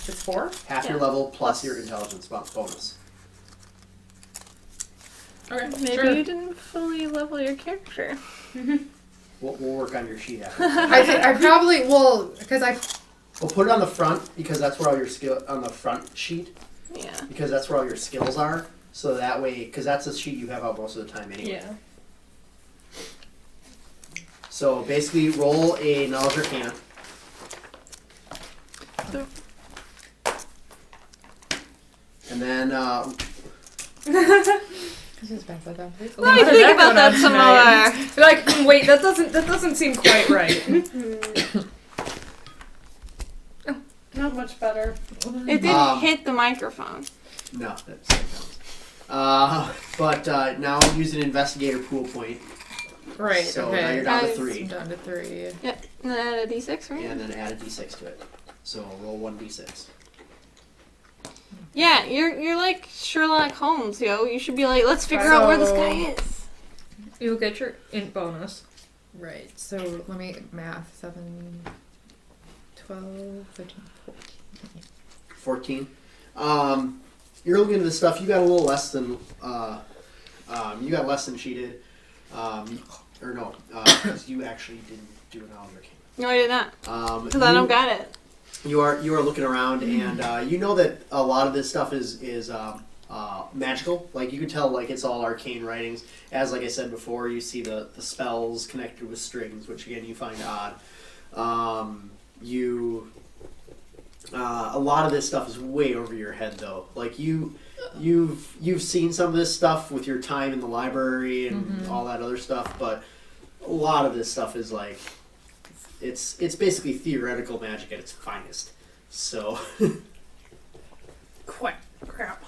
It's 4. Half your Yeah. level plus your intelligence bonus. Okay. Maybe sure. you didn't fully level your character. We'll work on your sheet after. I probably will because I. We'll put it on the front because that's where all your skill on the front sheet Yeah. because that's where all your skills are. So that way, because that's the sheet you have out most of the time anyway. Yeah. So basically, roll a knowledge arcana. And then This is bad for them. Let me How did think that about go that down some tonight? more. You're like, wait, that doesn't seem quite right. Not much better. It didn't hit the microphone. no, that's but now use an investigator pool point. Right. So okay. now you're down to Guys. 3, I'm down to 3. Yep. And then add a d6, right? and then add a d6 to it. So roll 1d6. Yeah, you're like Sherlock Holmes, yo. You should be like, let's figure out where this guy is. You'll get your int bonus. Right. So let me math 7, 12, 13, 14. 14. You're looking at this stuff. You got a little less than you got less than she did. Or no, because you actually didn't do an knowledge arcana. No, I did not. Because I don't got it. You are looking around, and you know that a lot of this stuff is magical. Like you can tell, like it's all arcane writings. As like I said before, you see the spells connected with strings, which again you find odd. A lot of this stuff is way over your head, though. Like you've seen some of this stuff with your time in the library and all that other stuff, but a lot of this stuff is like. It's basically theoretical magic at its finest. So. Crap. Quack!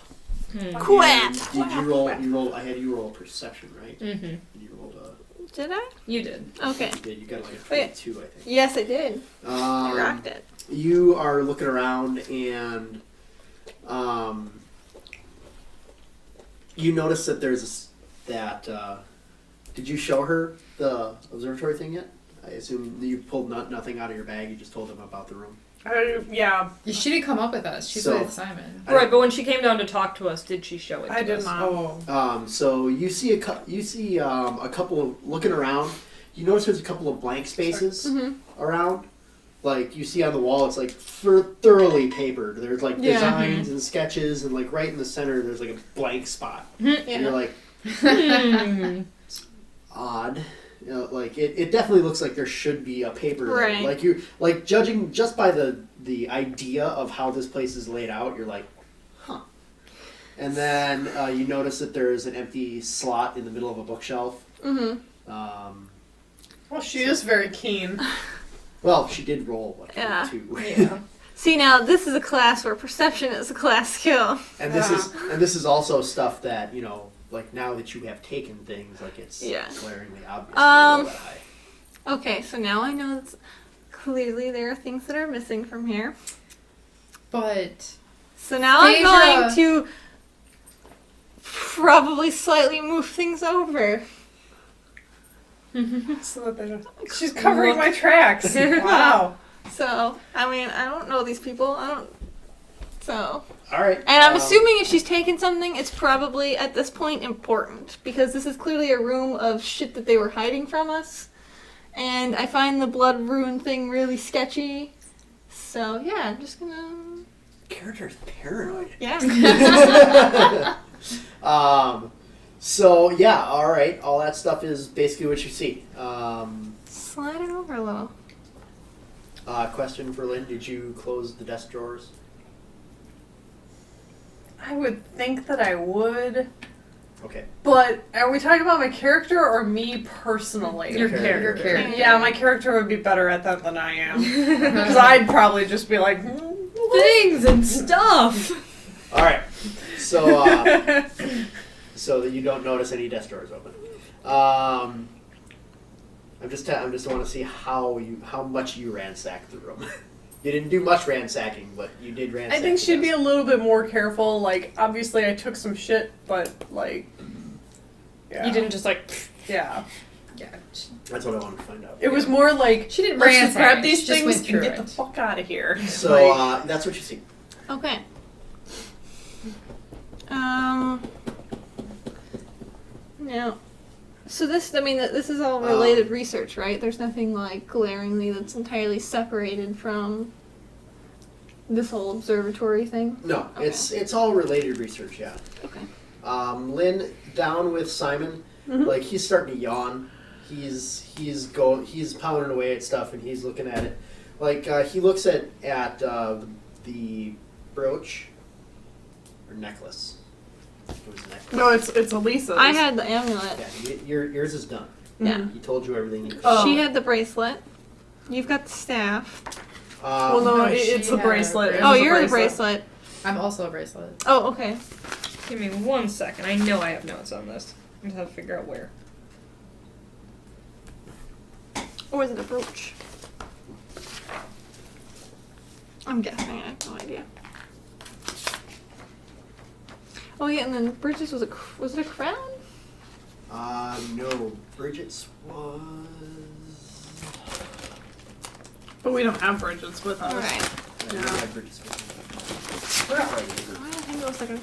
And did you roll? You rolled. I had you roll perception, right? Mm-hmm. You rolled a. Did I? You did. Okay. You did. You got like a Wait. 22, I think. Yes, I did. I rocked it. You are looking around and, you notice that there's did you show her the observatory thing yet? I assume you pulled nothing out of your bag. You just told them about the room. Yeah, She didn't come up with us. She's So- with Simon. I- Right, but when she came down to talk to us, did she show it to I did us? not. Oh. So you see a couple of looking around. You notice there's a couple of blank spaces around. Like you see on the wall, it's like thoroughly papered. There's like Yeah. designs and sketches, and like right in the center, there's like a blank spot. And you're like, Hmm. odd. You know, like it definitely looks like there should be a paper there. Right. Like you like judging just by the idea of how this place is laid out, you're like, huh. And then you notice that there's an empty slot in the middle of a bookshelf. Mm-hmm. Well, she is very keen. Well, she did roll what, Yeah. 22. Yeah. See, now this is a class where perception is a class skill. And this is also stuff that, you know, like now that you have taken things, like it's Yeah. glaringly obvious. That high. Okay, so now I know that clearly there are things that are missing from here. But So now I'm going Phaedra- to probably slightly move things over. So that they don't... She's covering my tracks. Wow. So, I mean, I don't know these people. So, All right. And I'm assuming if she's taken something, it's probably at this point important because this is clearly a room of shit that they were hiding from us. And I find the blood rune thing really sketchy. So yeah, I'm just gonna. Character's paranoid. Yeah. So yeah, all right. All that stuff is basically what you see. Slide it over a little. Question for Lynn: did you close the desk drawers? I would think that I would, Okay. but are we talking about my character or me personally? Your Character. character. Yeah, my character would be better at that than I am. Because I'd probably just be like, Things and stuff. All right. So so that you don't notice any desk drawers open. I just want to see how much you ransacked the room. You didn't do much ransacking, but you did ransack. I think the she'd be a desk. little bit more careful. Like, obviously I took some shit, but like, yeah. You didn't just like. Yeah. Yeah. That's what I wanted to find out. It was more like, She didn't let's just ransack grab it, these she just things went and through get it. the fuck out of here. So Like, that's what you see. Okay. Now, so this, I mean, this is all related research, right? There's nothing like glaringly that's entirely separated from this whole observatory thing. No, Okay. it's all related research. Yeah. Okay. Lynn down with Simon. Mhm. Like he's starting to yawn. He's pounding away at stuff and he's looking at it. Like he looks at the brooch or necklace. It was a necklace. no, it's Elisa's. I had the amulet. Yeah, yours is done. Yeah. He told you everything you could. Oh. She had the bracelet. You've got the staff. Well, no, No, it's she the had bracelet. a It Oh, was a you're the bracelet. I'm also a bracelet. Oh, okay. Give me 1 second. I know I have notes on this. I just have to figure out where. Or is it a brooch? I'm guessing. I have no idea. Oh yeah, and then Bridget's was it a crown? No, Bridget's was. But we don't have Bridget's with us. All right. I Yeah. don't have Bridget's was. Right. I don't think it was like a.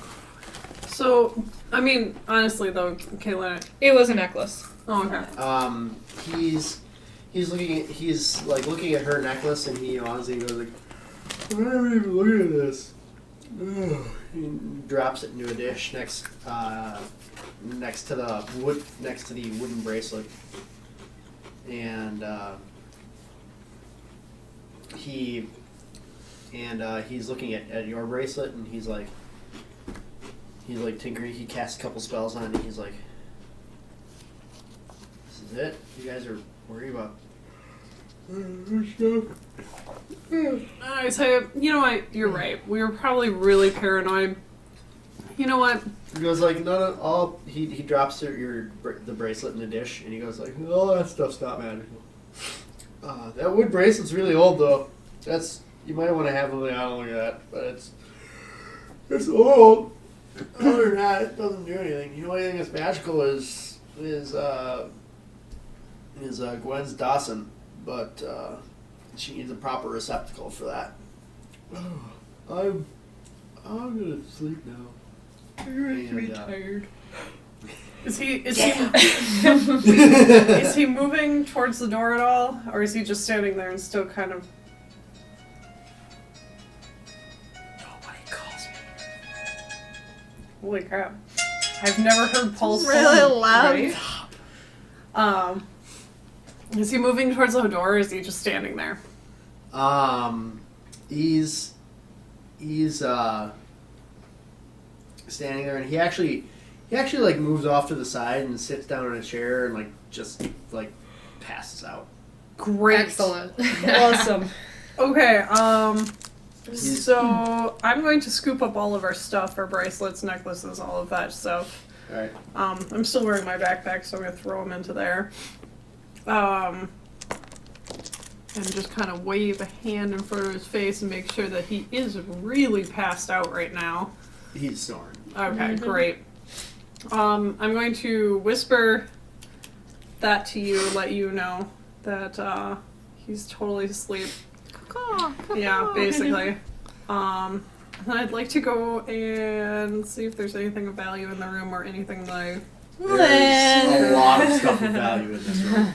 So, I mean, honestly though, Kayla. It was a necklace. Oh, okay. He's looking at her necklace and he honestly goes like, I'm not even looking at this. Ugh. He drops it into a dish next to the wooden bracelet, and he's looking at your bracelet and he's like tinkering. He casts a couple spells on it and he's like, this is it? You guys are worried about I tell you, you know what? You're right. We were probably really paranoid. You know what? He goes like, no, all he drops the bracelet in the dish, and he goes like, oh, that stuff's not magical. That wood bracelet's really old though. You might want to have something on like that, but it's old. Other than that, it doesn't do anything. The only thing that's magical is Gwen's Dawson, but she needs a proper receptacle for that. I'm gonna sleep now. Tired. Is he moving towards the door at all, or is he just standing there and still kind of? Nobody calls me. Holy crap! I've never heard Paul's Really phone, loud. right? Is he moving towards the door, or is he just standing there? He's standing there, and he actually like moves off to the side and sits down in a chair and like just like passes out. Great. Excellent. Awesome. Okay. So I'm going to scoop up all of our stuff, our bracelets, necklaces, all of that stuff. All right. I'm still wearing my backpack, so I'm gonna throw them into there. And just kind of wave a hand in front of his face and make sure that he is really passed out right now. He's snoring. Okay, great. I'm going to whisper that to you, let you know that he's totally asleep. Caw, caw. Yeah, basically. I'd like to go and see if there's anything of value in the room or anything that I... There's a lot of stuff of value in this room.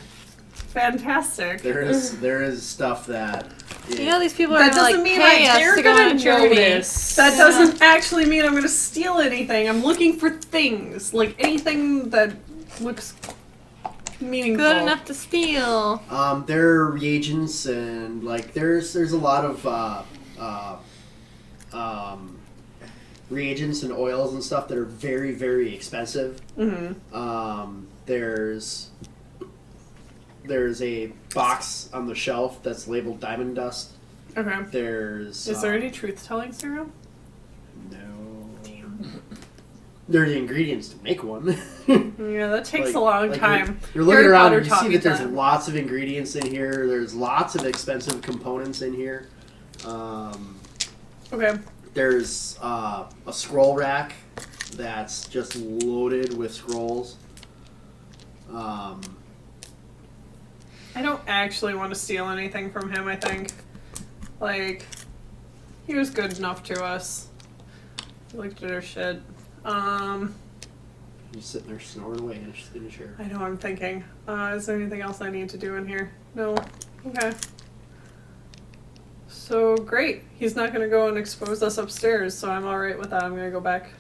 Fantastic. There is stuff that. You know these people That are gonna, doesn't like mean pay us they're to go on gonna a journey. notice. That doesn't actually mean I'm going to steal anything. I'm looking for things. Like anything that looks meaningful. Good enough to steal. There are reagents and like there's a lot of reagents and oils and stuff that are very, very expensive. Mm-hmm. There's a box on the shelf that's labeled diamond dust. Okay. There's Is there any truth-telling serum? no. There are the ingredients to make one. Yeah, that takes a long time. You're looking Harry around Potter and you taught see me that there's that. lots of ingredients in here. There's lots of expensive components in here. Okay. There's a scroll rack that's just loaded with scrolls. I don't actually want to steal anything from him, I think. Like, he was good enough to us. He looked at our shit. He's sitting there snoring away in a chair. I know, I'm thinking. Is there anything else I need to do in here? No. Okay. So, great. He's not going to go and expose us upstairs, so I'm alright with that. I'm going to go back,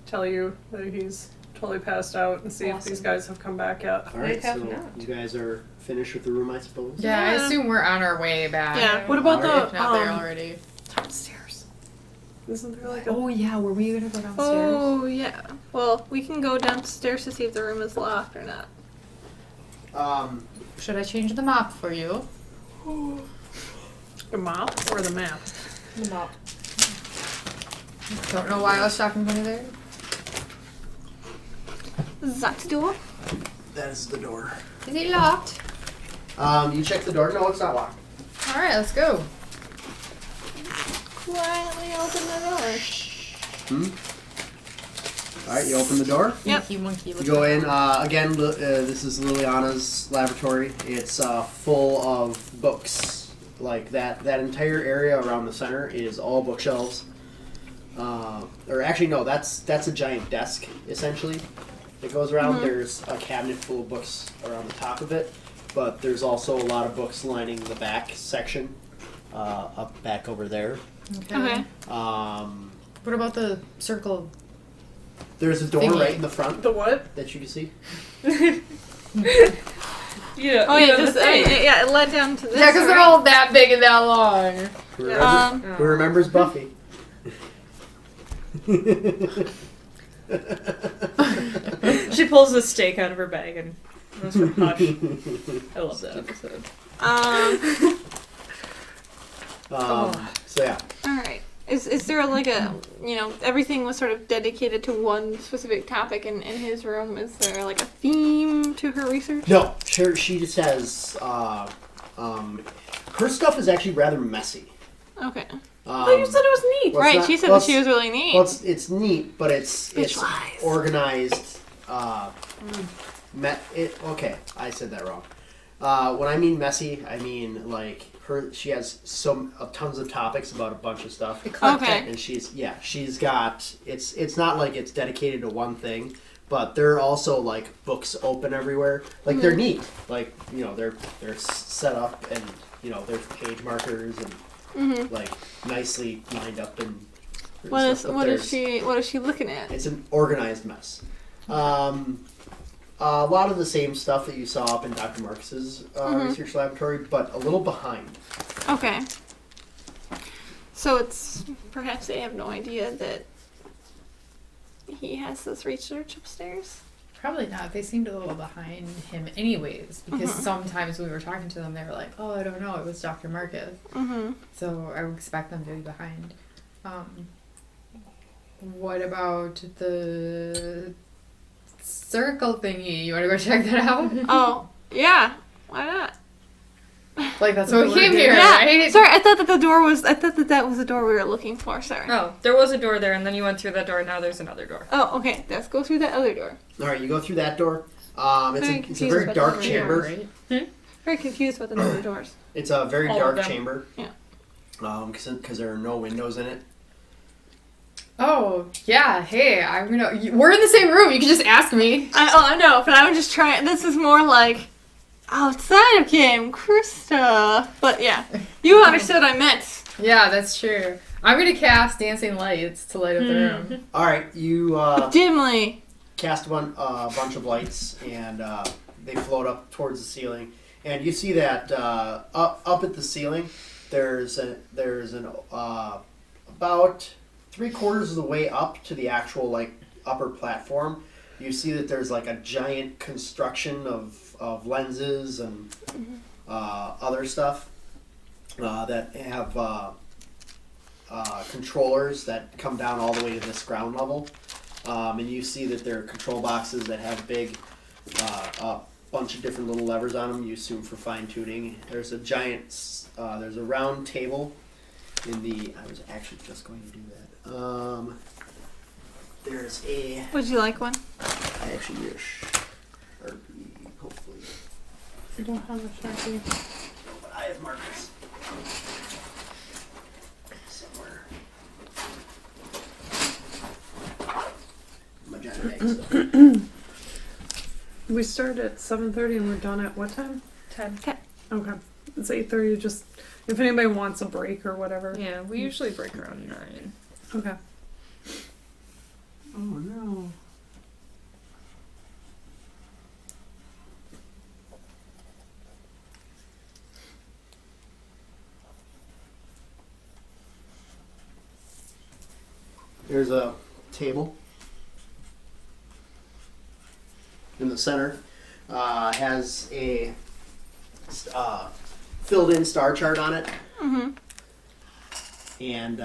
tell you that he's totally passed out, and see if these guys have come back yet. Alright, have so not. you guys are finished with the room, I suppose? Yeah, I Yeah. assume we're on our way back. Yeah. What about If the, not there already. downstairs? Isn't there like a... Oh yeah, were we gonna go downstairs? Oh yeah. Well, we can go downstairs to see if the room is locked or not. Should I change the map for you? The mop or the map? Don't know why I was talking funny there. That's the door. That is the door. Is it locked? You check the door? No, it's not locked. Alright, let's go. Quietly open the door. Alright, you open the door. Yep. Monkey, monkey. You go in. Again, this is Liliana's laboratory. It's full of books. Like that entire area around the center is all bookshelves. Or actually, no, that's a giant desk, essentially, that goes around. Mm-hmm. There's a cabinet full of books around the top of it, but there's also a lot of books lining the back section, up back over there. Okay. What about the circle? There's a door Thingy. right in the front The what? that you can see. Yeah. Oh you yeah, know, just the thing. yeah, it led down to this. Yeah, because they're right? all that big and that long. Who remembers Buffy? She pulls a steak out of her bag and goes from Hush. I love that episode. So yeah. All right. Is there like a, everything was sort of dedicated to one specific topic in his room? Is there like a theme to her research? No, she just has. Her stuff is actually rather messy. Okay. I thought you said it was neat. Well, it's Right, not- she said well, that she was really neat. Well, it's neat, but it's Visualize. organized. Okay, I said that wrong. When I mean messy, I mean like she has tons of topics about a bunch of stuff. Okay. And she's got it's not like it's dedicated to one thing, but there are also like books open everywhere. Like they're neat. Like they're set up and there's page markers and like nicely lined up and. What is stuff, but what is she looking at? It's an organized mess. A lot of the same stuff that you saw up in Dr. Marcus's research laboratory, but a little behind. Okay. So it's perhaps they have no idea that he has this research upstairs. Probably not. They seemed a little behind him anyways, because sometimes when we were talking to them, they were like, oh, I don't know, it was Dr. Marcus. Mm-hmm. So I would expect them to be behind. What about the circle thingy? You want to go check that out? Oh yeah. Why not? Like, that's what we came here, Yeah. right? Sorry, I thought that that was the door we were looking for. Sorry. Oh, there was a door there, and then you went through that door, and now there's another door. Oh, okay. Let's go through that other door. All right, you go through that door. Very It's a confused very about dark the chamber. Right? Very confused with the other doors. It's a very All of dark them. chamber. Yeah. Because there are no windows in it. Oh, yeah. Hey, we're in the same room. You can just ask me. I know, but I'm just trying. This is more like outside of game, Krista. But yeah, you understood I meant. Yeah, that's true. I'm gonna cast Dancing Lights to light up the room. All right, you Dimly. cast a bunch of lights, and they float up towards the ceiling. And you see that up at the ceiling, there's an about 3/4 of the way up to the actual like upper platform. You see that there's like a giant construction of lenses and other stuff that have controllers that come down all the way to this ground level. And you see that there are control boxes that have big bunch of different little levers on them, you assume for fine tuning. There's a giant, there's a round table in the, I was actually just going to do that. There's a, Would you like one? I actually wish, or hopefully, I don't have a Sharpie. but I have markers somewhere. My giant bag stuff. We start at 7:30 and we're done at what time? 10. Okay. It's 8:30. Just if anybody wants a break or whatever. Yeah, we usually break around 9. Okay. Oh no. There's a table in the center. Has a filled-in star chart on it, Mm-hmm. and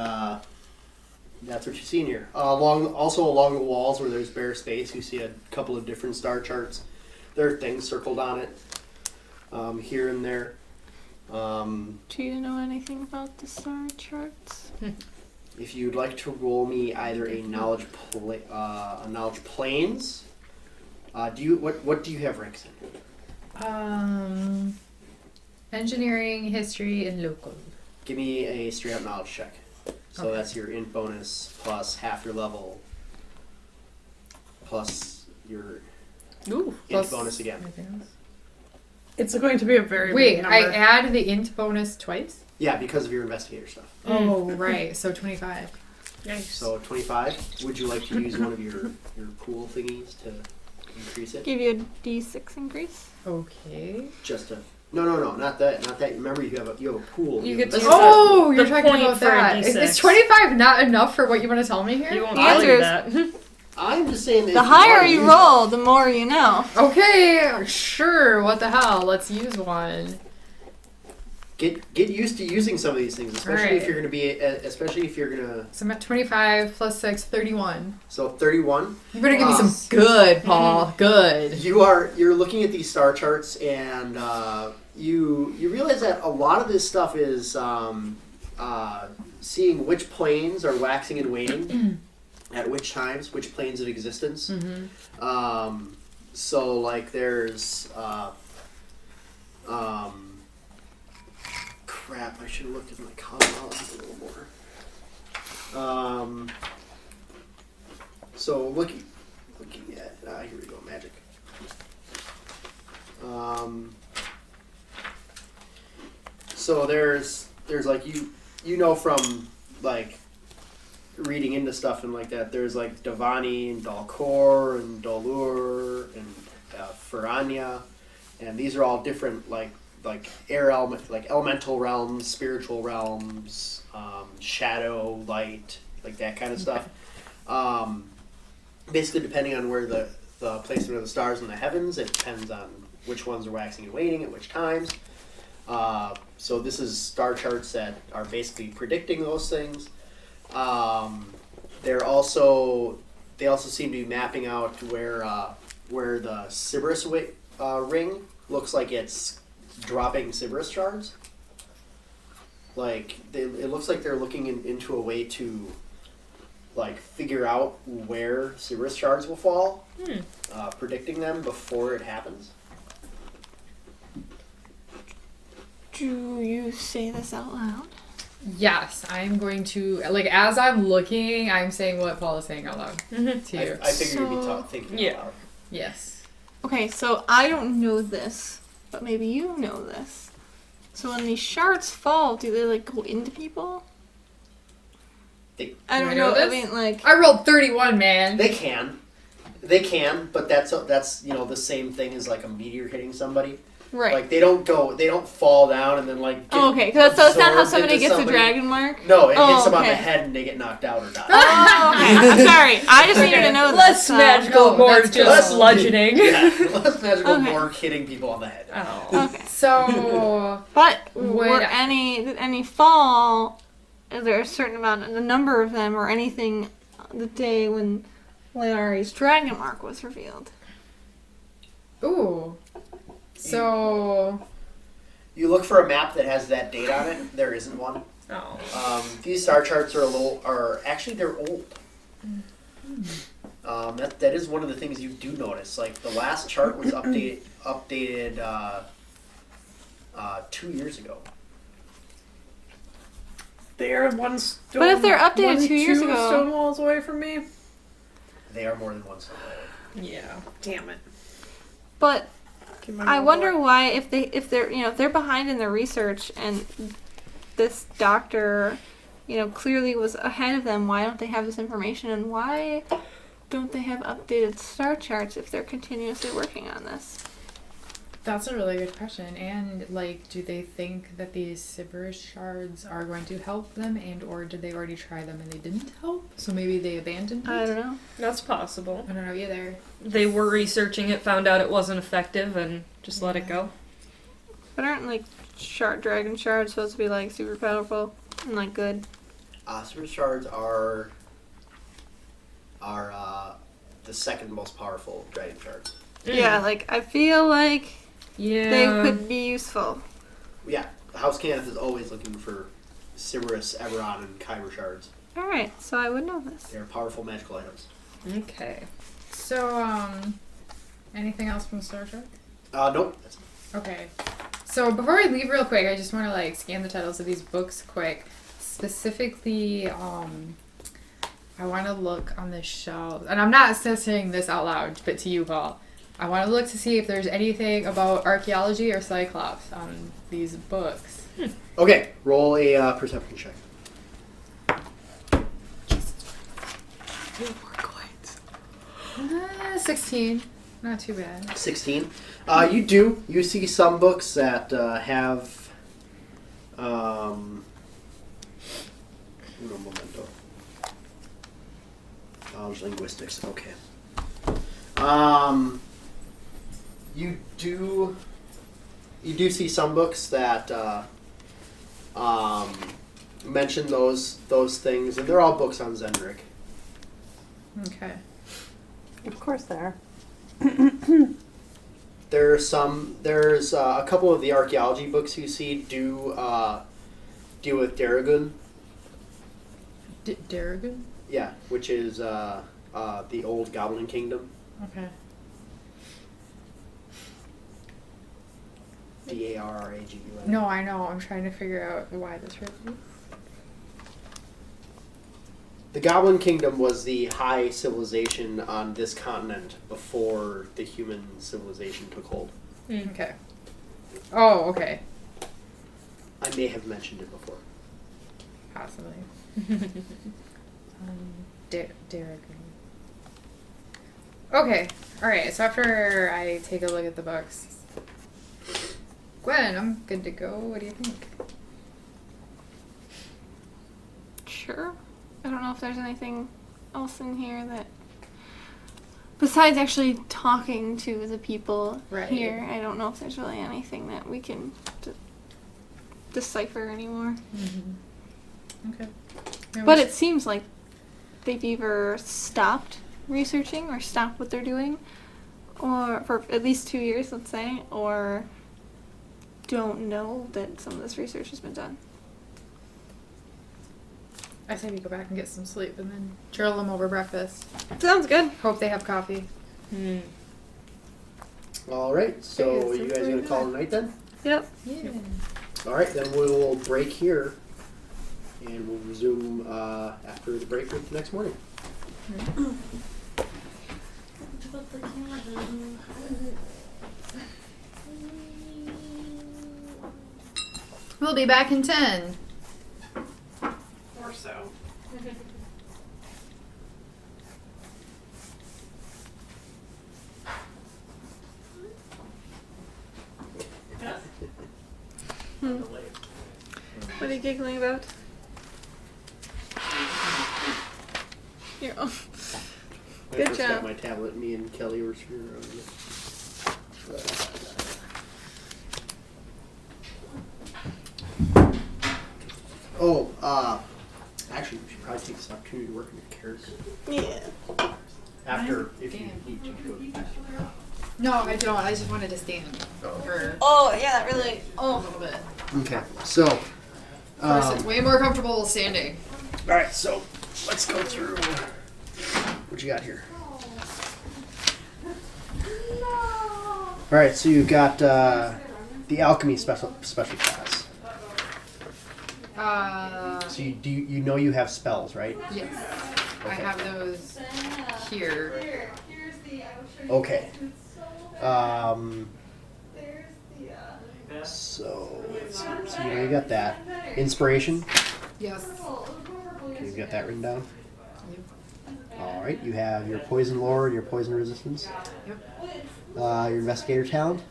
that's what you see in here. Along the walls where there's bare space, you see a couple of different star charts. There are things circled on it here and there. Do you know anything about the star charts? If you'd like to roll me either a knowledge planes, what do you have ranks in? Engineering, history, and local. Give me a straight up knowledge check. So Okay. that's your int bonus plus half your level plus your Ooh. int bonus again. It's going to be a very Wait, big I number. add the int bonus twice? Yeah, because of your investigator stuff. Oh, right. So 25. Nice. So 25. Would you like to use one of your cool thingies to increase it? Give you a D6 increase. Okay. Just a no, not that. Remember, you have a pool. You have get a to- special Oh, pool. you're The talking point about for a that. D6. Is 25 not enough for what you want to tell me You here? won't The tell you answer that. I'm just saying that The if higher wanna you use roll, the more you know. Okay, sure. What the hell? Let's use one. it, get used to using some of these things, especially Alright. if you're gonna. So I'm at 25 plus 6, 31. So 31. You better give me Wow. some good, Paul. Good. You're looking at these star charts, and you realize that a lot of this stuff is seeing which planes are waxing and waning at which times, which planes of existence. Mm-hmm. So like there's crap. I should have looked at my cosmology a little more. So looking at here we go, magic. So there's like you know from like reading into stuff and like that. There's like Davani and Dalcor and Dolur and Ferrania, and these are all different like air element, like elemental realms, spiritual realms, shadow, light, like that kind of stuff. Basically, depending on where the placement of the stars in the heavens, it depends on which ones are waxing and waning at which times. So this is star charts that are basically predicting those things. They also seem to be mapping out where the Sybaris ring looks like it's dropping Sybaris shards. Like it looks like they're looking into a way to like figure out where Sybaris shards will fall, predicting them before it happens. Do you say this out loud? Yes, I'm going to, like, as I'm looking, I'm saying what Paul is saying out loud to you. I figured you'd be So- thinking Yeah. out loud. Yes. Okay, so I don't know this, but maybe you know this. So when these shards fall, do they like go into people? I Do don't I know. know I this? mean, like, I rolled 31, man. They can, but that's the same thing as like a meteor hitting somebody. right? Like they don't fall down and then like. Get Oh, okay, because that's not how absorbed somebody into gets somebody. a dragon mark. No, it Oh, hits them on the okay. head and they get knocked out or die. Oh, okay. I'm sorry. I just needed to know Less this. magical, no, more that's just Less- bludgeoning. Yeah, less magical, Okay. more hitting people on the head. Oh. Okay. So, But When- were did any fall? Is there a certain amount, the number of them, or anything, the day when Lairs' dragon mark was revealed? ooh. So, You look for a map that has that date on it. There isn't one. Oh. These star charts are they're old. That is one of the things you do notice. Like the last chart was updated 2 years ago. They're one stone. But if they're updated 2 years two ago- stone walls away from me. They are more than one stone. Yeah. Damn it. But Keep my I mouth wonder shut. why, if they're behind in their research, and this doctor, clearly was ahead of them. Why don't they have this information, and why don't they have updated star charts if they're continuously working on this? that's a really good question. And, like, do they think that these Sybaris shards are going to help them, and or did they already try them and they didn't help? So maybe they abandoned it? I don't know. That's possible. I don't know either. They were researching it, found out it wasn't effective, and just let it go. But aren't dragon shards supposed to be like super powerful and like good? Super shards are the second most powerful dragon shards. Yeah, like I feel like Yeah. they could be useful. Yeah, House Cannith is always looking for Sybaris, Eberron, and Kyber shards. All right, so I would know this. They're powerful magical items. Okay. So, anything else from Star Trek? Nope. That's Okay. So before we leave real quick, I just want to scan the titles of these books quick. Specifically, I want to look on the shelves. And I'm not saying this out loud, but to you, Paul. I want to look to see if there's anything about archaeology or Cyclops on these books. Okay, roll a perception check. 16. Not too bad. 16. You see some books that have uno momento. Knowledge linguistics. Okay. You do see some books that mention those things, and they're all books on Zendrick. Okay. Of course they are. There's a couple of the archaeology books you see do deal with Daragun. Daragun? Yeah, which is the old Goblin Kingdom. Okay. Daragun. No, I know. I'm trying to figure out why this written. The Goblin Kingdom was the high civilization on this continent before the human civilization took hold. Okay. Oh, okay. I may have mentioned it before. Possibly. Daragun. Okay. Alright, so after I take a look at the books. Gwen, I'm good to go. What do you think? Sure. I don't know if there's anything else in here that, besides actually talking to the people Right. here, I don't know if there's really anything that we can decipher anymore. Okay. But it seems like they've either stopped researching or stopped what they're doing, or for at least 2 years, let's say, or don't know that some of this research has been done. I say we go back and get some sleep and then drill them over breakfast. Sounds good. Hope they have coffee. All right, so Yeah, you guys gonna call it a night then? Yep. Yeah. All right, then we will break here and we'll resume after the break with the next morning. We'll be back in 10. Or so. What are you giggling about? You're, oh. I Good first got job. my tablet. Me and Kelly were screwing around with it. Actually, we should probably take this opportunity to work on your character. Yeah. After, if you need to go to the bathroom. No, I don't. I just wanted to stand for Oh, yeah, that really. a Oh. little bit. Okay, so. First, it's way more comfortable standing. Alright, so let's go through what you got here. Alright, so you've got the alchemy special class. So you know you have spells, right? Yes. I Okay. have those here. Okay. So let's see. So you know you got that. Inspiration. Yes. Okay, you've got that written down. Alright, you have your poison lore and your poison resistance. Yep. Your investigator talent.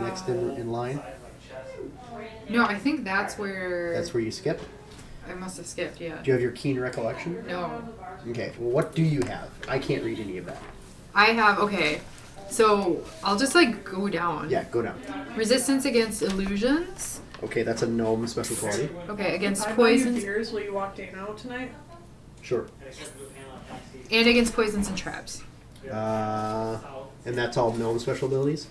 Next Uh, in line. No, I think that's where That's where you skip. I must have skipped. Yeah. Do you have your keen recollection? No. Okay, well, what do you have? I can't read any of that. I have. Okay. So I'll just like go down. Yeah, go down. Resistance against illusions. Okay, that's a gnome special quality. Okay, against I buy you poisons beers while you walk Dano tonight. Sure. and against poisons and traps. And that's all gnome special abilities?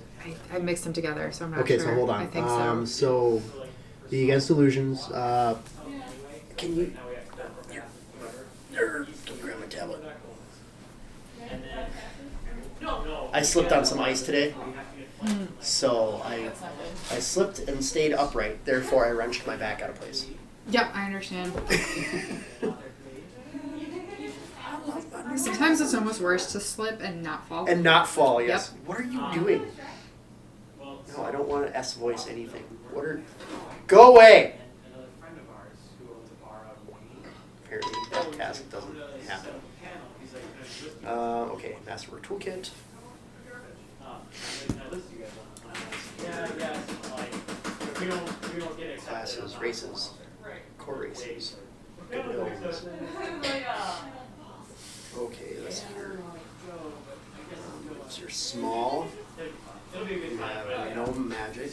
I mixed them together, so I'm not Okay, sure. so hold on. I think so. So, the against illusions, can you grab my tablet? I slipped on some ice today, so I slipped and stayed upright. Therefore, I wrenched my back out of place. Yep, I understand. Sometimes it's almost worse to slip and not fall. And not fall, yes. Yep. What are you doing? No, I don't want to S-voice anything. Go away! Apparently that task doesn't happen. Okay, Masterwork Toolkit. Classes, races, core races. Good gnomes. Okay, let's see here. So you're small. You have gnome magic.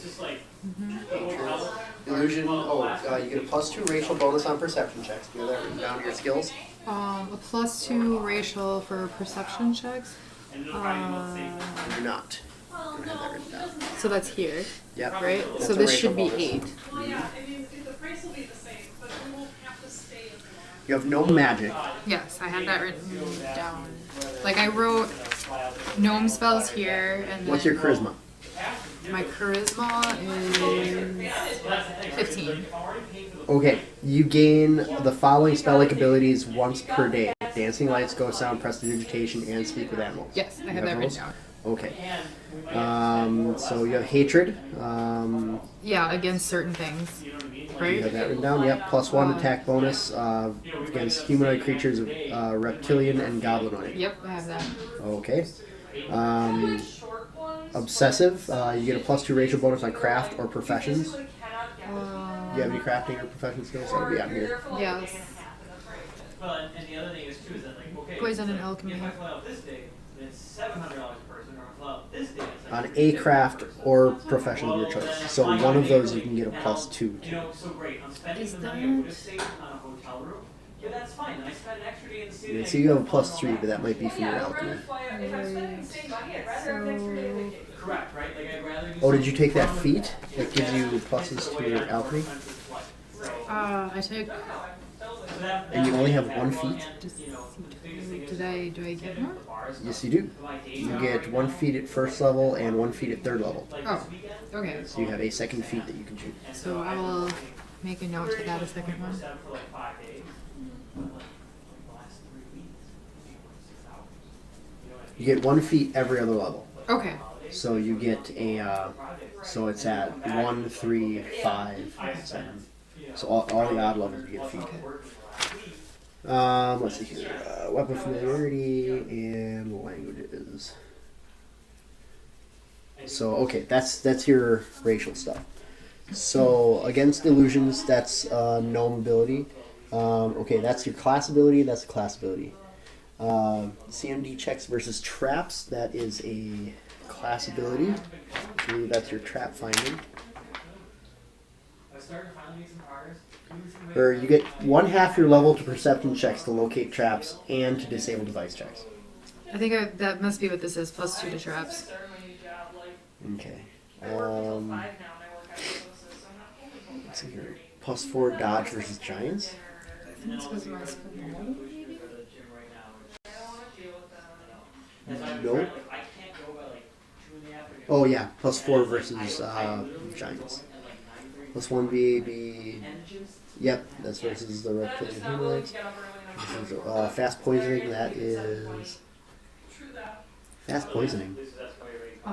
Illusion. You get a +2 racial bonus on perception checks. Do you have that written down to your skills? A +2 racial for perception checks. You do not. You don't have that written down. So that's here, Yep. right? That's So a this racial should be bonus. 8. Well, yeah, I mean, the price will be the same, but we won't have to stay as long. You have gnome magic. Yes, I had that written down. Like I wrote gnome spells here, and then What's your charisma? my charisma is 15. Okay, you gain the following spell-like abilities once per day: Dancing Lights, Ghost Sound, Prestidigitation, and Speak with Animals. Yes, I You have that those? written down. Okay. So you have Hatred. Yeah, against certain things, You right? have that written down. Yep. +1 attack bonus against humanoid creatures, reptilian and goblinoid. Yep, I have that. Okay. Obsessive. You get a +2 racial bonus on craft or professions. Do you have any crafting or profession skills? That'll be on here. Yes. But and the other thing is too is that like okay, Poison and alchemy. if I fly out this day, then it's $700 a person, or if I fly out this day, it's like On a craft or profession of your choice. So one of those you can get a +2 you to. know, so great. I'm spending Is the money I would have that- saved on a hotel room. Yeah, that's fine. I spent an extra day in the city. So you have a +3, but that might be for your alchemy. Correct, right? Like I'd rather do Oh, did you take that feat? That gives you pluses to your alchemy? I took. And you only have 1 feat? Do I get more? Yes, you do. You get 1 feat at first level and 1 feat at third level. Oh, okay. So you have a second feat that you can choose. So I will make a note to that a second one. For like 5 days. But like the last 3 weeks, maybe 6 hours. You know what I mean? You get 1 feat every other level. Okay. So you get a, so it's at 1, 3, 5, 7. So all the odd levels you get a feat. Let's see here. Weapon familiarity and languages. So okay, that's your racial stuff. So against illusions, that's gnome ability. Okay, that's your class ability. That's a class ability. CMD checks versus traps. That is a class ability. I believe that's your trap finding. Or you get 1/2 your level to perception checks to locate traps and to disable device checks. I think that must be what this is, +2 to traps. Okay. Let's see here. +4 dodge versus giants. I think this was my school. Nope. Oh yeah, +4 versus giants. +1 VAB. Yep, that's versus the reptilian humanoids. Fast poisoning. That is fast poisoning,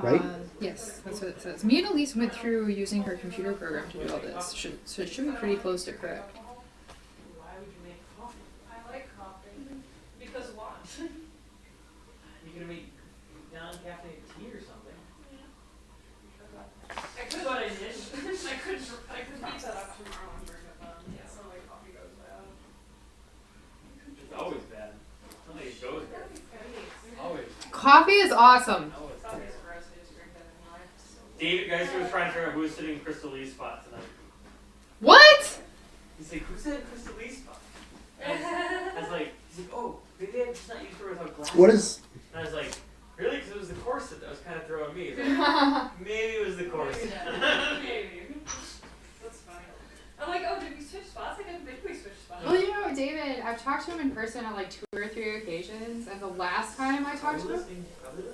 right? Yes, that's what it says. Me and Elise went through using her computer program to do all this, so it should be pretty close to correct. I like coffee. Because what? You gonna make non-caffeinated tea or something? I could, but I didn't. I could beat that up tomorrow and bring it on. Yeah, so like coffee goes bad. It's always bad. Something goes bad. Always. Coffee is awesome. Always. Coffee is gross. I just drink that anyway. David Geiser was trying to figure out who was sitting in Crystal Lee's spot tonight. What? He's like, who's sitting in Crystal Lee's spot? I was like, he's like, oh, maybe I'm just not used to her without glasses. What is? And I was like, really? Because it was the corset that was kind of throwing me. He's like, maybe it was the corset. Maybe. That's funny. I'm like, oh, did we switch spots? I didn't think we switched spots. Well, you know, David, I've talked to him in person on like 2 or 3 occasions, and the last time I talked to him,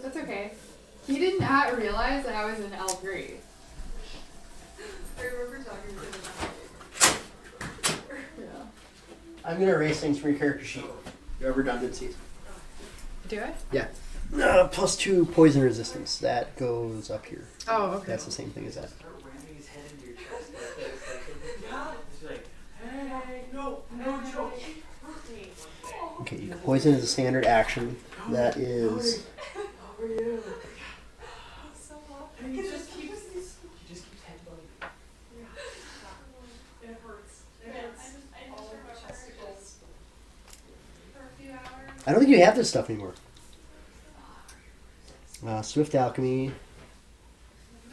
that's okay. He did not realize that I was in L3. I remember talking to him. I'm gonna erase things from your character sheet. You have redundancies. Do I? Yeah. +2 poison resistance. That goes up here. Oh, okay. That's the same thing as that. Start ramming his head into your chest. He's like, hey, no joke. Okay, you can poison as a standard action. That is. How are you? He just keeps headbutting. It hurts. It hurts. All of my testicles. For a few hours. I don't think you have this stuff anymore. Swift alchemy.